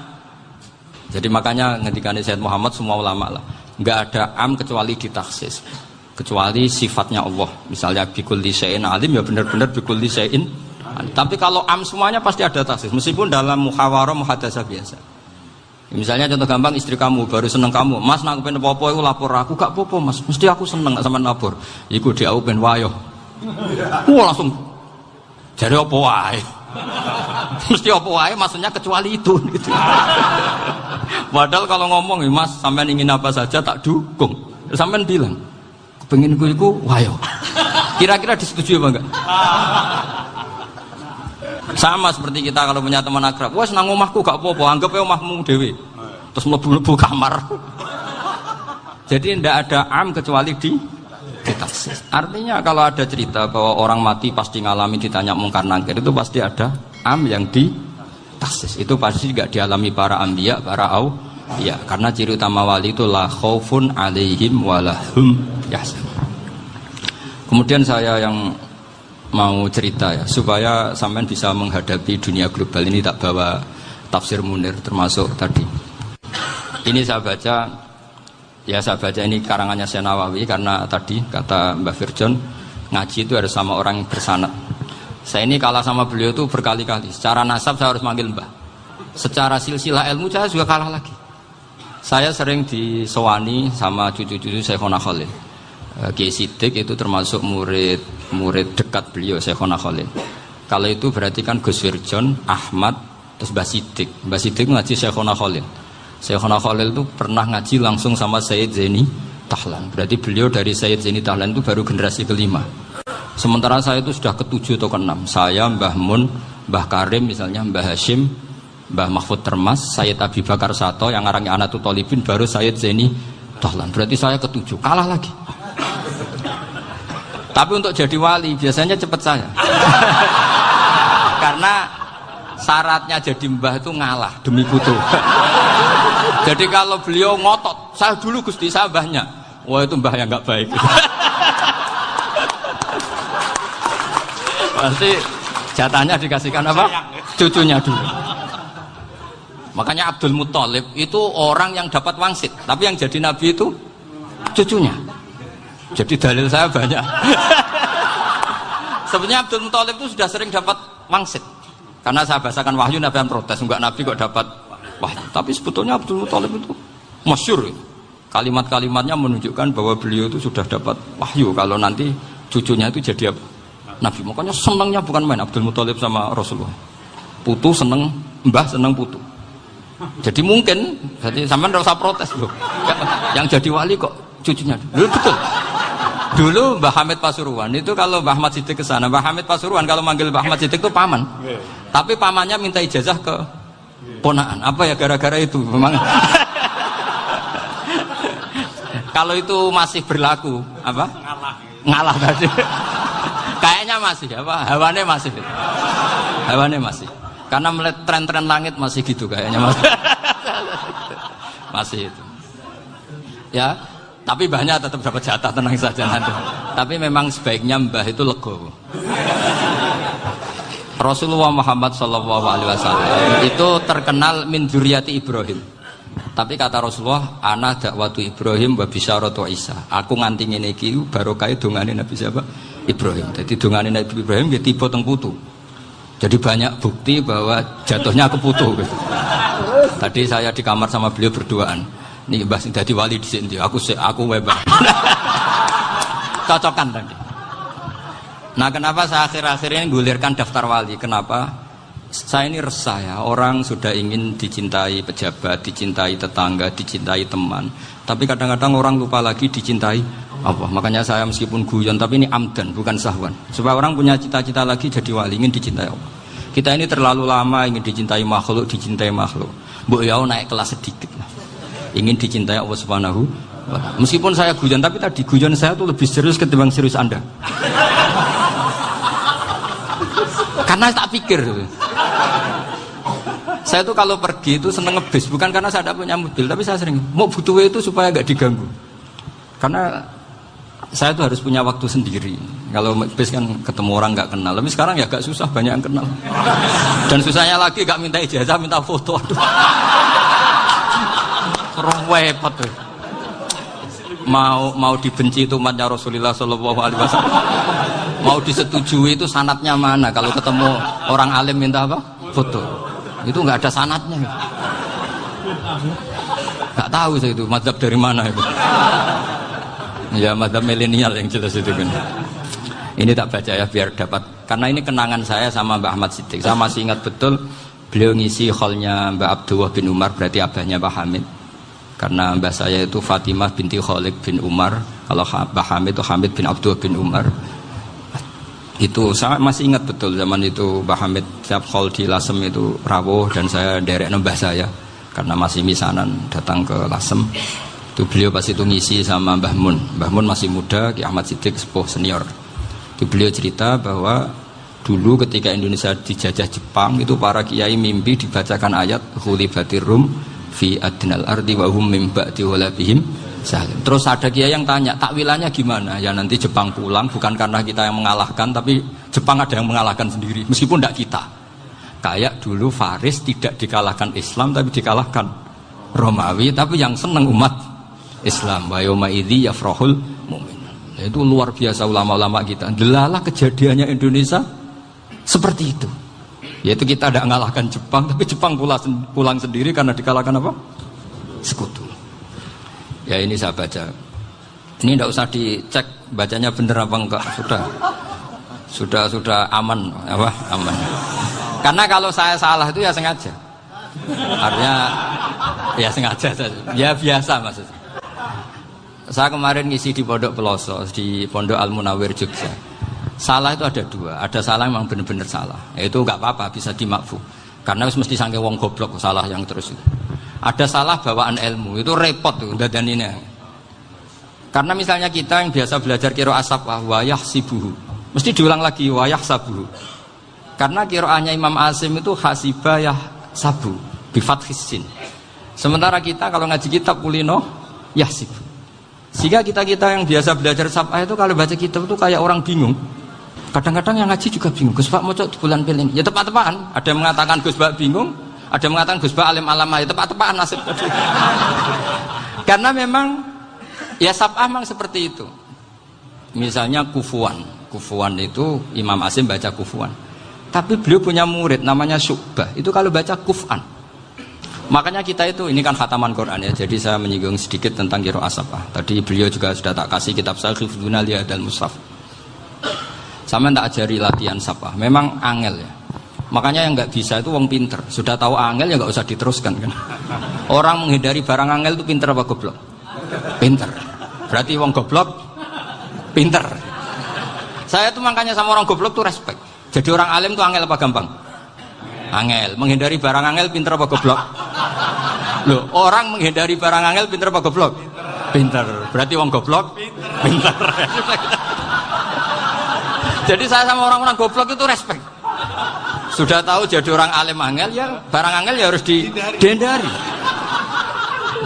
Jadi makanya ketika Sayyid Muhammad semua ulama lah, nggak ada am kecuali ditaksis. Kecuali sifatnya Allah. Misalnya bikulli syai'in alim ya benar-benar bikulli syai'in. Tapi kalau am semuanya pasti ada taksis. Meskipun dalam muhawarah muhadasah biasa. Misalnya contoh gampang, istri kamu baru seneng kamu, Mas nak pengen apa-apa iku lapor aku, gak apa-apa Mas, mesti aku seneng gak sampean lapor. Iku dia aku pengen wayo. Langsung jare apa wae. Mesti apa wae maksudnya kecuali itu gitu. Padahal kalau ngomong, Mas sampean ingin apa saja tak dukung. Sampean bilang, kepengin iku wayo. Kira-kira disetujui apa enggak? Sama seperti kita kalau punya teman akrab, wes nang omahku gak apa-apa, anggap aja omahmu dhewe. Terus mlebu-mlebu kamar. Jadi tidak ada am kecuali di taksis. Artinya kalau ada cerita bahwa orang mati pasti ngalami ditanya mungkar nangkir, itu pasti ada am yang di taksis. Itu pasti tidak dialami para anbiya, para ya, karena ciri utama wali itu la khaufun alaihim walahum yahzanun. Kemudian saya yang mau cerita ya, supaya sampean bisa menghadapi dunia global ini, tak bawa tafsir Munir termasuk tadi. Ini saya baca ini karangannya Syekh Nawawi, karena tadi kata Mbah Firjon, ngaji itu harus sama orang yang bersanad. Saya ini kalah sama beliau itu berkali-kali. Secara nasab saya harus manggil Mbah. Secara silsilah ilmu saya juga kalah lagi. Saya sering disowani sama cucu-cucu Syekhona Khalil. Kiai Siddiq itu termasuk murid dekat beliau, Syekhona Khalil. Kalau itu berarti kan Gus Wirjon, Ahmad, terus Mbah Siddiq. Mbah Siddiq ngaji Syekhona Khalil. Syekhona Khalil itu pernah ngaji langsung sama Sayyid Zaini Tahlan. Berarti beliau dari Sayyid Zaini Tahlan itu baru generasi kelima. Sementara saya itu sudah ke-7 atau ke-6. Saya, Mbah Mun, Mbah Karim misalnya, Mbah Hashim, Mbah Mahfud Termas, Sayyid Abi Bakar Sato, yang arangnya Anatul Talibin, baru Sayyid Zaini Tahlan. Berarti saya ke-7, kalah lagi. Tapi untuk jadi wali biasanya cepat saya. Karena syaratnya jadi mbah itu ngalah demi putu. Jadi kalau beliau ngotot, saya dulu Gusti, saya mbahnya. Wah itu mbah yang nggak baik. Pasti jatahnya dikasihkan apa? Cucunya dulu. Makanya Abdul Muthalib itu orang yang dapat wangsit, tapi yang jadi nabi itu cucunya. Jadi dalil saya banyak. Sebenarnya Abdul Muthalib itu sudah sering dapat wangsit. Karena saya bahasakan wahyu, Nabi yang protes, enggak Nabi kok dapat wahyu. Tapi sebetulnya Abdul Muthalib itu masyhur. Kalimat-kalimatnya menunjukkan bahwa beliau itu sudah dapat wahyu kalau nanti cucunya itu jadi apa? Nabi. Makanya senangnya bukan main Abdul Muthalib sama Rasulullah. Putu seneng, mbah seneng putu. Jadi mungkin, jadi sampean enggak usah protes loh. Yang jadi wali kok cucunya. Betul. Dulu Mbah Hamid Pasuruan itu kalau Mbah Ahmad Siddiq ke sana, Mbah Hamid Pasuruan kalau manggil Mbah Ahmad Siddiq itu paman. Tapi pamannya minta ijazah ke ponaan. Apa ya gara-gara itu memang. Kalau itu masih berlaku, apa? Ngalah tadi. Kayaknya masih apa? Hawane masih. Hawane masih. Karena melihat tren-tren langit masih gitu kayaknya masih. Masih itu. Ya. Tapi mbahnya tetap dapat jatah, tenang saja nanti. Tapi memang sebaiknya mbah itu legowo. Rasulullah Muhammad SAW itu terkenal min dzurriyyati Ibrahim. Tapi kata Rasulullah, ana dakwatu Ibrahim wa bisyaratu Isa. Aku nganti ngene iki barokah dongane Nabi siapa? Ibrahim. Jadi dongane Nabi Ibrahim dia tiba teng putu. Jadi banyak bukti bahwa jatuhnya ke putu gitu. Tadi saya di kamar sama beliau berduaan. Nih Mbah sing dadi wali di sini, aku webah. Cocokan tadi. Nah kenapa saya akhir-akhir ini gulirkan daftar wali? Kenapa? Saya ini resah ya, orang sudah ingin dicintai pejabat, dicintai tetangga, dicintai teman. Tapi kadang-kadang orang lupa lagi dicintai apa. Makanya saya meskipun guyon, tapi ini amdan, bukan sahwan. Supaya orang punya cita-cita lagi jadi wali, ingin dicintai Allah. Kita ini terlalu lama ingin dicintai makhluk. Mbok ya naik kelas sedikit lah. Ingin dicintai Allah Subhanahu wa Ta'ala. Meskipun saya guyon, tapi tadi guyon saya tuh lebih serius ketimbang serius Anda. Karena tak pikir. Saya tuh kalau pergi itu seneng ngebis, bukan karena saya tidak punya mobil, tapi saya sering mau butuh itu supaya nggak diganggu. Karena saya tuh harus punya waktu sendiri. Kalau bis kan ketemu orang nggak kenal, tapi sekarang ya agak susah, banyak yang kenal. Dan susahnya lagi nggak minta ijazah, minta foto. Aduh. Serem wepet tuh. Mau dibenci itu umatnya Rasulullah Shallallahu Alaihi Wasallam. Mau disetujui itu sanatnya mana? Kalau ketemu orang alim minta apa? Foto. Itu nggak ada sanatnya. Gak tahu saya itu mazhab dari mana itu. Ya mazhab milenial yang jelas itu kan. Ini tak baca ya biar dapat, karena ini kenangan saya sama Mbak Ahmad Siddiq. Saya masih ingat betul beliau ngisi hallnya Mbak Abdullah bin Umar, berarti abahnya Mbak Hamid. Karena mbak saya itu Fatimah binti Khalid bin Umar, kalau Mbak Hamid itu Hamid bin Abdullah bin Umar. Itu saya masih ingat betul zaman itu Mbak Hamid setiap hall di Lasem itu rawuh dan saya derek mbah saya karena masih misanan datang ke Lasem. Itu beliau pas itu ngisi sama Mbah Mun. Mbah Mun masih muda, Ki Ahmad Siddiq sepuh senior. Beliau cerita bahwa dulu ketika Indonesia dijajah Jepang itu para kiai mimpi dibacakan ayat ghulibatir rum fi adnal ardi wa hum min ba'di ghalabihim salim. Terus ada kiai yang tanya, takwilannya gimana? Ya nanti Jepang pulang bukan karena kita yang mengalahkan, tapi Jepang ada yang mengalahkan sendiri meskipun tidak kita. Kayak dulu Faris tidak dikalahkan Islam tapi dikalahkan Romawi, tapi yang senang umat Islam. Wa yauma idzi yafrahul mu'min. Itu luar biasa ulama-ulama kita. Delalah kejadiannya Indonesia seperti itu. Yaitu kita tidak mengalahkan Jepang, tapi Jepang pulang sendiri karena dikalahkan apa? Sekutu. Ya ini saya baca. Ini tidak usah dicek bacanya benar apa enggak. Sudah aman apa? Aman. Karena kalau saya salah itu ya sengaja. Artinya ya sengaja saja. Ya biasa maksudnya. Saya kemarin ngisi di Pondok Peloso, di Pondok Al Munawir Jogja. Salah itu ada dua, ada salah yang memang benar-benar salah. Itu nggak apa-apa, bisa dimakfu. Karena mesti sangke wong goblok salah yang terus itu. Ada salah bawaan ilmu, itu repot tuh dan ini. Karena misalnya kita yang biasa belajar qiraah asabah wayah sibuhu, mesti diulang lagi wayah sabuhu. Karena qiraahnya Imam Asim itu hasibah yah sabu, bifathis sin. Sementara kita kalau ngaji kitab kulino yah sibuh. Sehingga kita yang biasa belajar sabah itu kalau baca kitab itu kayak orang bingung. Kadang-kadang yang ngaji juga bingung. Gus Pak mau di bulan pilih. Ya tepat-tepatan. Ada yang mengatakan Gus Pak bingung, ada yang mengatakan Gus Pak alim alamah. Ya tepat-tepatan nasib. Karena memang ya sabah memang seperti itu. Misalnya kufuan. Kufuan itu Imam Asim baca kufuan. Tapi beliau punya murid namanya Syu'bah. Itu kalau baca kuf'an. Makanya kita itu, ini kan khataman Quran ya, jadi saya menyinggung sedikit tentang qiraah asabah. Tadi beliau juga sudah tak kasih kitab saya Hifdzuna Liyadal Mushaf. Sama tak ajari latihan sabah, memang angel ya. Makanya yang nggak bisa itu wong pinter, sudah tahu angel ya nggak usah diteruskan kan. Orang menghindari barang angel itu pinter apa goblok? Pinter. Berarti wong goblok pinter. Saya tuh makanya sama orang goblok tuh respect. Jadi orang alim tuh angel apa gampang? Angel. Menghindari barang angel pinter apa goblok? Loh, orang menghindari barang angel pinter apa goblok? Pinter. Berarti wong goblok pinter. Jadi saya sama orang-orang goblok itu respect. Sudah tahu jadi orang alim angel ya barang angel ya harus dihindari.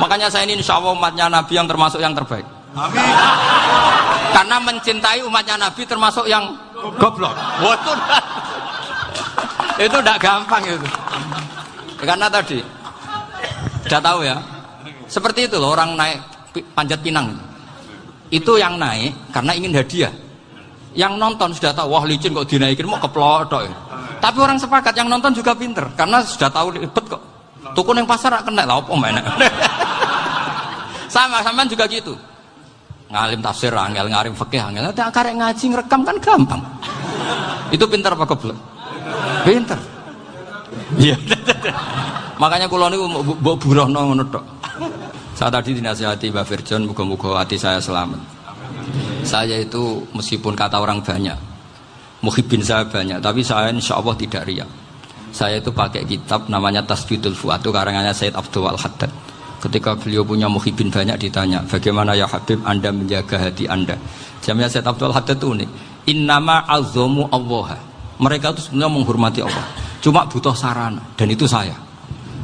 Makanya saya ini insya Allah umatnya Nabi yang termasuk yang terbaik. Amin. Karena mencintai umatnya Nabi termasuk yang goblok. Betul. Itu tidak gampang itu. Karena tadi sudah tahu ya. Seperti itu loh orang naik panjat pinang. Itu yang naik karena ingin hadiah. Yang nonton sudah tahu wah licin kok dinaikin mau keplodok. Tapi orang sepakat yang nonton juga pinter karena sudah tahu ribet kok. Tuku yang pasar kena lah apa mana. Sama juga gitu. Ngalim tafsir angel, ngalim fikih angel. Ada karek ngaji ngerekam kan gampang. Itu pinter apa goblok? Pinter. Iya. Makanya kula niku mbok burohno ngono tok. Saya tadi dinasihati Mbak Firjon, muga-muga hati saya selamat. Saya itu meskipun kata orang banyak, muhibbin saya banyak, tapi saya insya Allah tidak riya. Saya itu pakai kitab namanya Tasbidul Fuad, itu karangannya Sayyid Abdul Al-Haddad. Ketika beliau punya muhibbin banyak ditanya, bagaimana ya Habib Anda menjaga hati Anda? Jamnya Sayyid Abdul Al-Haddad itu unik. Innama azzamu Allah. Mereka itu sebenarnya menghormati Allah. Cuma butuh sarana, dan itu saya.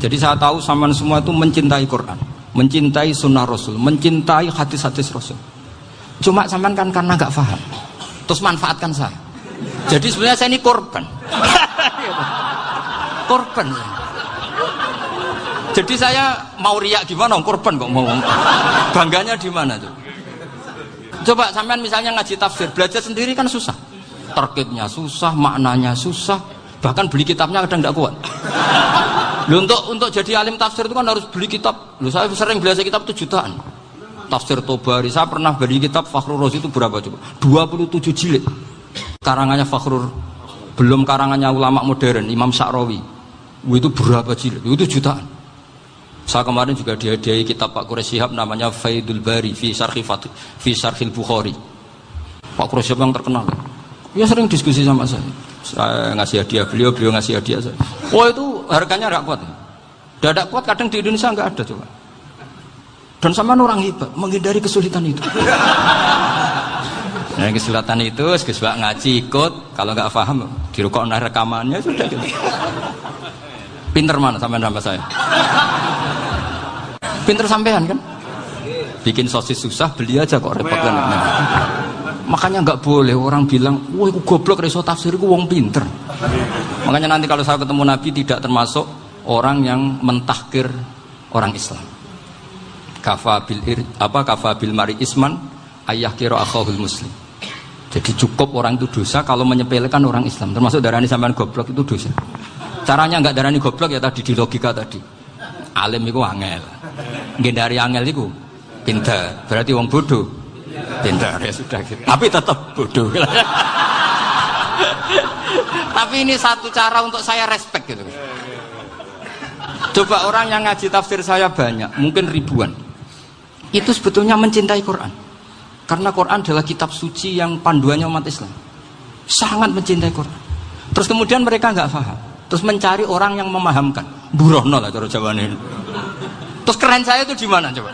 Jadi saya tahu sampean semua itu mencintai Quran, mencintai sunnah Rasul, mencintai hadis-hadis Rasul. Cuma sampean kan karena nggak paham, terus manfaatkan saya. Jadi sebenarnya saya ini korban. Korban. Jadi saya mau riak gimana? Korban kok mau. Bangganya di mana tuh? Coba sampean misalnya ngaji tafsir, belajar sendiri kan susah. Terkitnya susah, maknanya susah, bahkan beli kitabnya kadang tidak kuat. Loh, untuk jadi alim tafsir itu kan harus beli kitab. Loh, saya sering belajar kitab itu jutaan. Tafsir Tobari, saya pernah beli kitab Fakhrur Razi itu berapa coba? 27 jilid. Karangannya Fakhrur, belum karangannya ulama modern, Imam Sya'rawi. Itu berapa jilid? Itu jutaan. Saya kemarin juga dihadiahi kitab Pak Quraish Shihab namanya Faidul Bari fi Syarhil Bukhari. Pak Quraish Shihab yang terkenal. Dia sering diskusi sama saya. Saya ngasih hadiah beliau ngasih hadiah saya. Oh itu harganya tidak kuat. Tidak kuat kadang di Indonesia nggak ada coba. Dan sama orang hebat menghindari kesulitan itu. Nah, kesulitan itu sebab ngaji ikut, kalau nggak paham dirukok rekamannya sudah gitu. Pinter mana sampean sama saya? Pinter sampean kan? Bikin sosis susah beli aja kok repot kan. Nah, makanya nggak boleh orang bilang, wah aku goblok reso tafsir aku wong pinter. Makanya nanti kalau saya ketemu Nabi tidak termasuk orang yang mentahkir orang Islam. Kafa bil mari isman ayah kira akhahul muslim. Jadi cukup orang itu dosa kalau menyepelekan orang Islam. Termasuk darani sampean goblok itu dosa. Caranya nggak darani goblok ya tadi di logika tadi. Alim itu angel. Ngendari angel itu pinter. Berarti wong bodoh. Pintar ya sudah gitu. Tapi tetap bodoh. Tapi ini satu cara untuk saya respect gitu. Coba orang yang ngaji tafsir saya banyak, mungkin ribuan. Itu sebetulnya mencintai Quran. Karena Quran adalah kitab suci yang panduannya umat Islam. Sangat mencintai Quran. Terus kemudian mereka nggak paham. Terus mencari orang yang memahamkan. Burohno lah cara jawabannya ini. Terus keren saya itu di mana coba?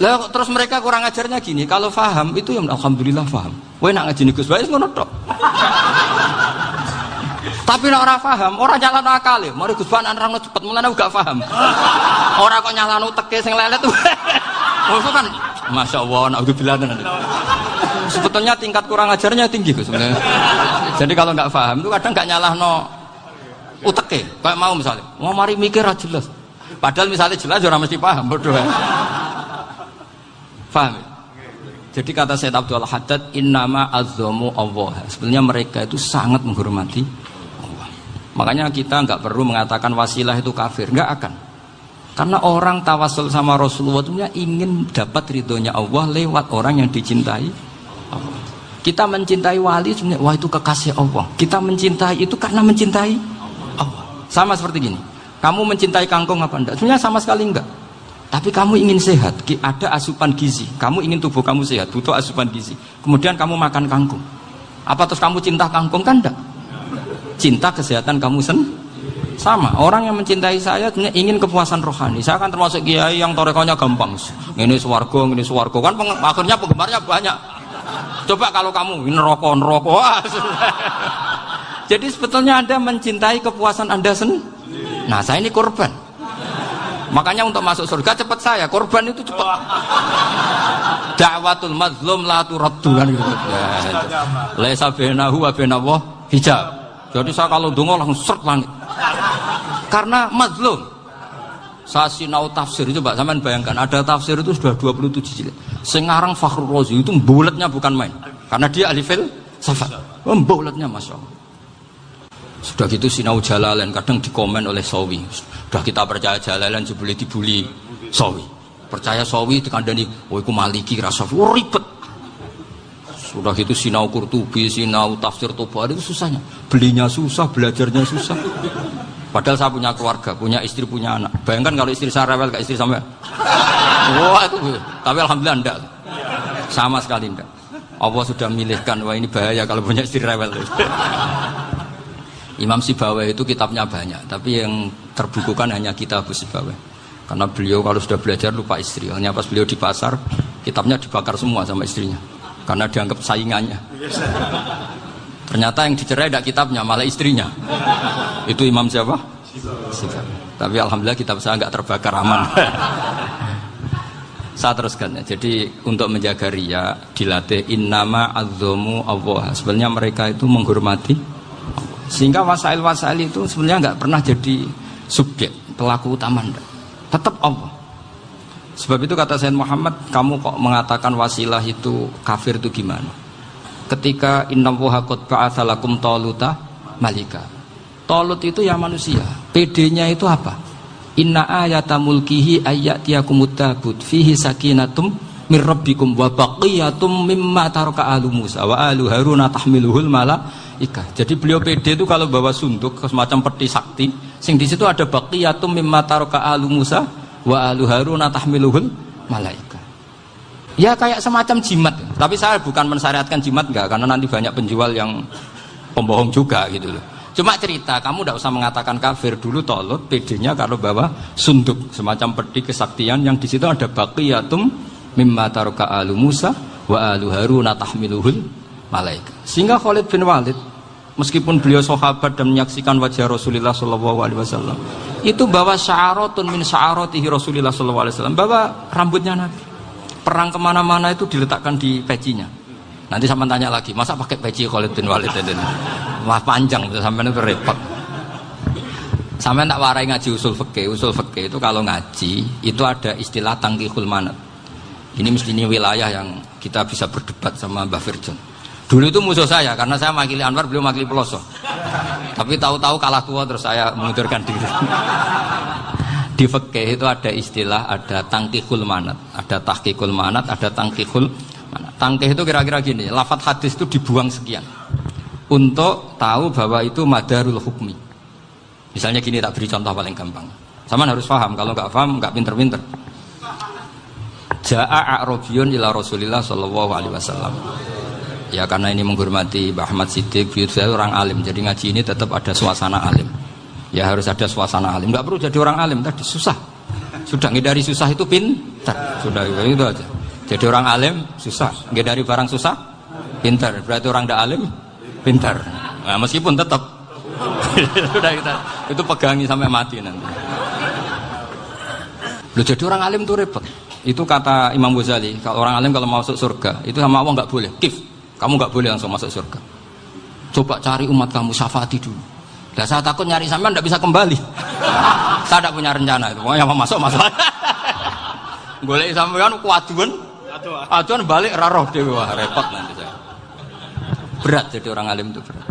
Lah terus mereka kurang ajarnya gini, kalau paham itu ya alhamdulillah paham. Kowe nak ngaji Gus Bae ngono tok. Tapi nek ora paham, ora nyalano akal e. Mari Gus Bae nerangno cepet, mulane aku gak paham. Ora kok nyalano teke sing lelet. Oh kan masyaallah nak bilang tenan. Sebetulnya tingkat kurang ajarnya tinggi Gus sebenarnya. Jadi kalau nggak paham itu kadang nggak nyalahno uteke. Kayak mau misalnya, mau mari mikir aja jelas. Padahal misalnya jelas orang mesti paham bodoh. Paham? Jadi kata Sayyid Abdul Haddad, innama azzamu Allah. Sebenarnya mereka itu sangat menghormati Allah. Makanya kita nggak perlu mengatakan wasilah itu kafir, nggak akan. Karena orang tawasul sama Rasulullah itu ingin dapat ridhonya Allah lewat orang yang dicintai Allah. Kita mencintai wali sebenarnya, wah itu kekasih Allah. Kita mencintai itu karena mencintai Allah. Sama seperti gini. Kamu mencintai kangkung apa enggak? Sebenarnya sama sekali enggak. Tapi kamu ingin sehat, ada asupan gizi. Kamu ingin tubuh kamu sehat, butuh asupan gizi. Kemudian kamu makan kangkung. Apa terus kamu cinta kangkung kan enggak? Cinta kesehatan kamu sama. Orang yang mencintai saya ingin kepuasan rohani. Saya kan termasuk kiai yang torekonya gampang. Ini swarga kan akhirnya penggemarnya banyak. Coba kalau kamu neraka. Jadi sebetulnya Anda mencintai kepuasan Anda sendiri. Nah, saya ini korban. Makanya untuk masuk surga cepat saya, korban itu cepat. Da'watul mazlum la turaddu kan gitu. Laisa bainahu wa bainallah hijab. Jadi saya kalau donga langsung seret langit. Karena mazlum. Saya sinau tafsir itu, Pak, sampean bayangkan ada tafsir itu sudah 27 jilid. Sengarang Fakhrur Razi itu bulatnya bukan main. Karena dia ahli filsafat. Bulatnya masyaallah. Sudah gitu sinau Jalalain kadang dikomen oleh Sawi. Sudah kita percaya Jalalain jebule dibuli Sawi. Percaya Sawi dikandani, "Oh iku Maliki Rasafi." Oh ribet. Sudah gitu sinau Qurtubi, sinau tafsir Tobari itu susahnya. Belinya susah, belajarnya susah. Padahal saya punya keluarga, punya istri, punya anak. Bayangkan kalau istri saya rewel kayak istri sampai. Wah itu. Tapi alhamdulillah enggak. Sama sekali enggak. Allah sudah milihkan, wah ini bahaya kalau punya istri rewel. Imam Sibawayh itu kitabnya banyak, tapi yang terbukukan hanya Kitab Sibawayh. Karena beliau kalau sudah belajar lupa istri. Hanya pas beliau di pasar, kitabnya dibakar semua sama istrinya. Karena dianggap saingannya. Ternyata yang dicerai tidak kitabnya, malah istrinya. Itu Imam siapa? Sibawayh. Tapi alhamdulillah kitab saya nggak terbakar, aman. Saya teruskan ya. Jadi untuk menjaga riya dilatih innama azzamu Allah. Sebenarnya mereka itu menghormati. Sehingga wasail-wasail itu sebenarnya nggak pernah jadi subjek pelaku utama, tetap Allah. Sebab itu kata Sayyid Muhammad, kamu kok mengatakan wasilah itu kafir itu gimana? Ketika innallaha qad ba'atsa lakum taluta malika. Tolut itu ya manusia. PD-nya itu apa? Inna ayata mulkihi ayyatiyakumut tabut fihi sakinatum mir rabbikum wa baqiyatum mimma taraka alu Musa wa alu Haruna tahmiluhul malaikah. Jadi beliau PD itu kalau bawa sunduk semacam peti sakti, sing di situ ada baqiyatum mimma taraka alu Musa wa alu Haruna tahmiluhul malaikah. Ya kayak semacam jimat. Tapi saya bukan mensyariatkan jimat enggak, karena nanti banyak penjual yang pembohong juga gitu loh. Cuma cerita, kamu tidak usah mengatakan kafir. Dulu Tolut PD-nya kalau bawa sunduk semacam peti kesaktian yang di situ ada baqiyatum mimma taraka alu Musa wa alu Haruna tahmiluhul malaika. Sehingga Khalid bin Walid meskipun beliau sahabat dan menyaksikan wajah Rasulullah SAW, itu bawa sya'aratun min sya'aratihi Rasulullah SAW, bawa rambutnya Nabi. Perang kemana-mana itu diletakkan di pecinya. Nanti sama tanya lagi, masa pakai peci Khalid bin Walid ini? Wah panjang, sampai itu repot. Sampai tak warai ngaji usul fikih. Usul fikih itu kalau ngaji itu ada istilah tangkihul manat. Ini mesti ini wilayah yang kita bisa berdebat sama Mbah Firjon. Dulu itu musuh saya karena saya makili Anwar, beliau makili Peloso. Tapi tahu-tahu kalah tua terus saya mengundurkan diri. Di fikih itu ada istilah, ada tangkihul manat, ada tahqiqul manat, ada tangkihul manat. Tangkih itu kira-kira gini, lafadz hadis itu dibuang sekian untuk tahu bahwa itu madarul hukmi. Misalnya gini, tak beri contoh paling gampang. Sama harus paham, kalau nggak paham nggak pinter-pinter. Ja'a a'rabiyun ila Rasulillah sallallahu alaihi wasallam. Ya karena ini menghormati Mbah Ahmad Siddiq, saya orang alim, jadi ngaji ini tetap ada suasana alim. Ya harus ada suasana alim. Nggak perlu jadi orang alim tadi susah. Sudah ngindari susah itu pintar. Sudah itu aja. Jadi orang alim susah, ngindari barang susah pintar. Berarti orang tidak alim pintar. Nah, meskipun tetap sudah kita itu pegangi sampai mati nanti. Loh, jadi orang alim itu repot. Itu kata Imam Ghazali, kalau orang alim kalau masuk surga itu sama Allah nggak boleh. Kif, kamu nggak boleh langsung masuk surga. Coba cari umat kamu, syafaati dulu. Lah saya takut nyari sampean tidak bisa kembali. Saya tidak punya rencana itu. Pokoknya mau masuk. Golek sampean kuaduan. Aduan balik ra roh dhewe, wah repot nanti saya. Berat jadi orang alim itu berat.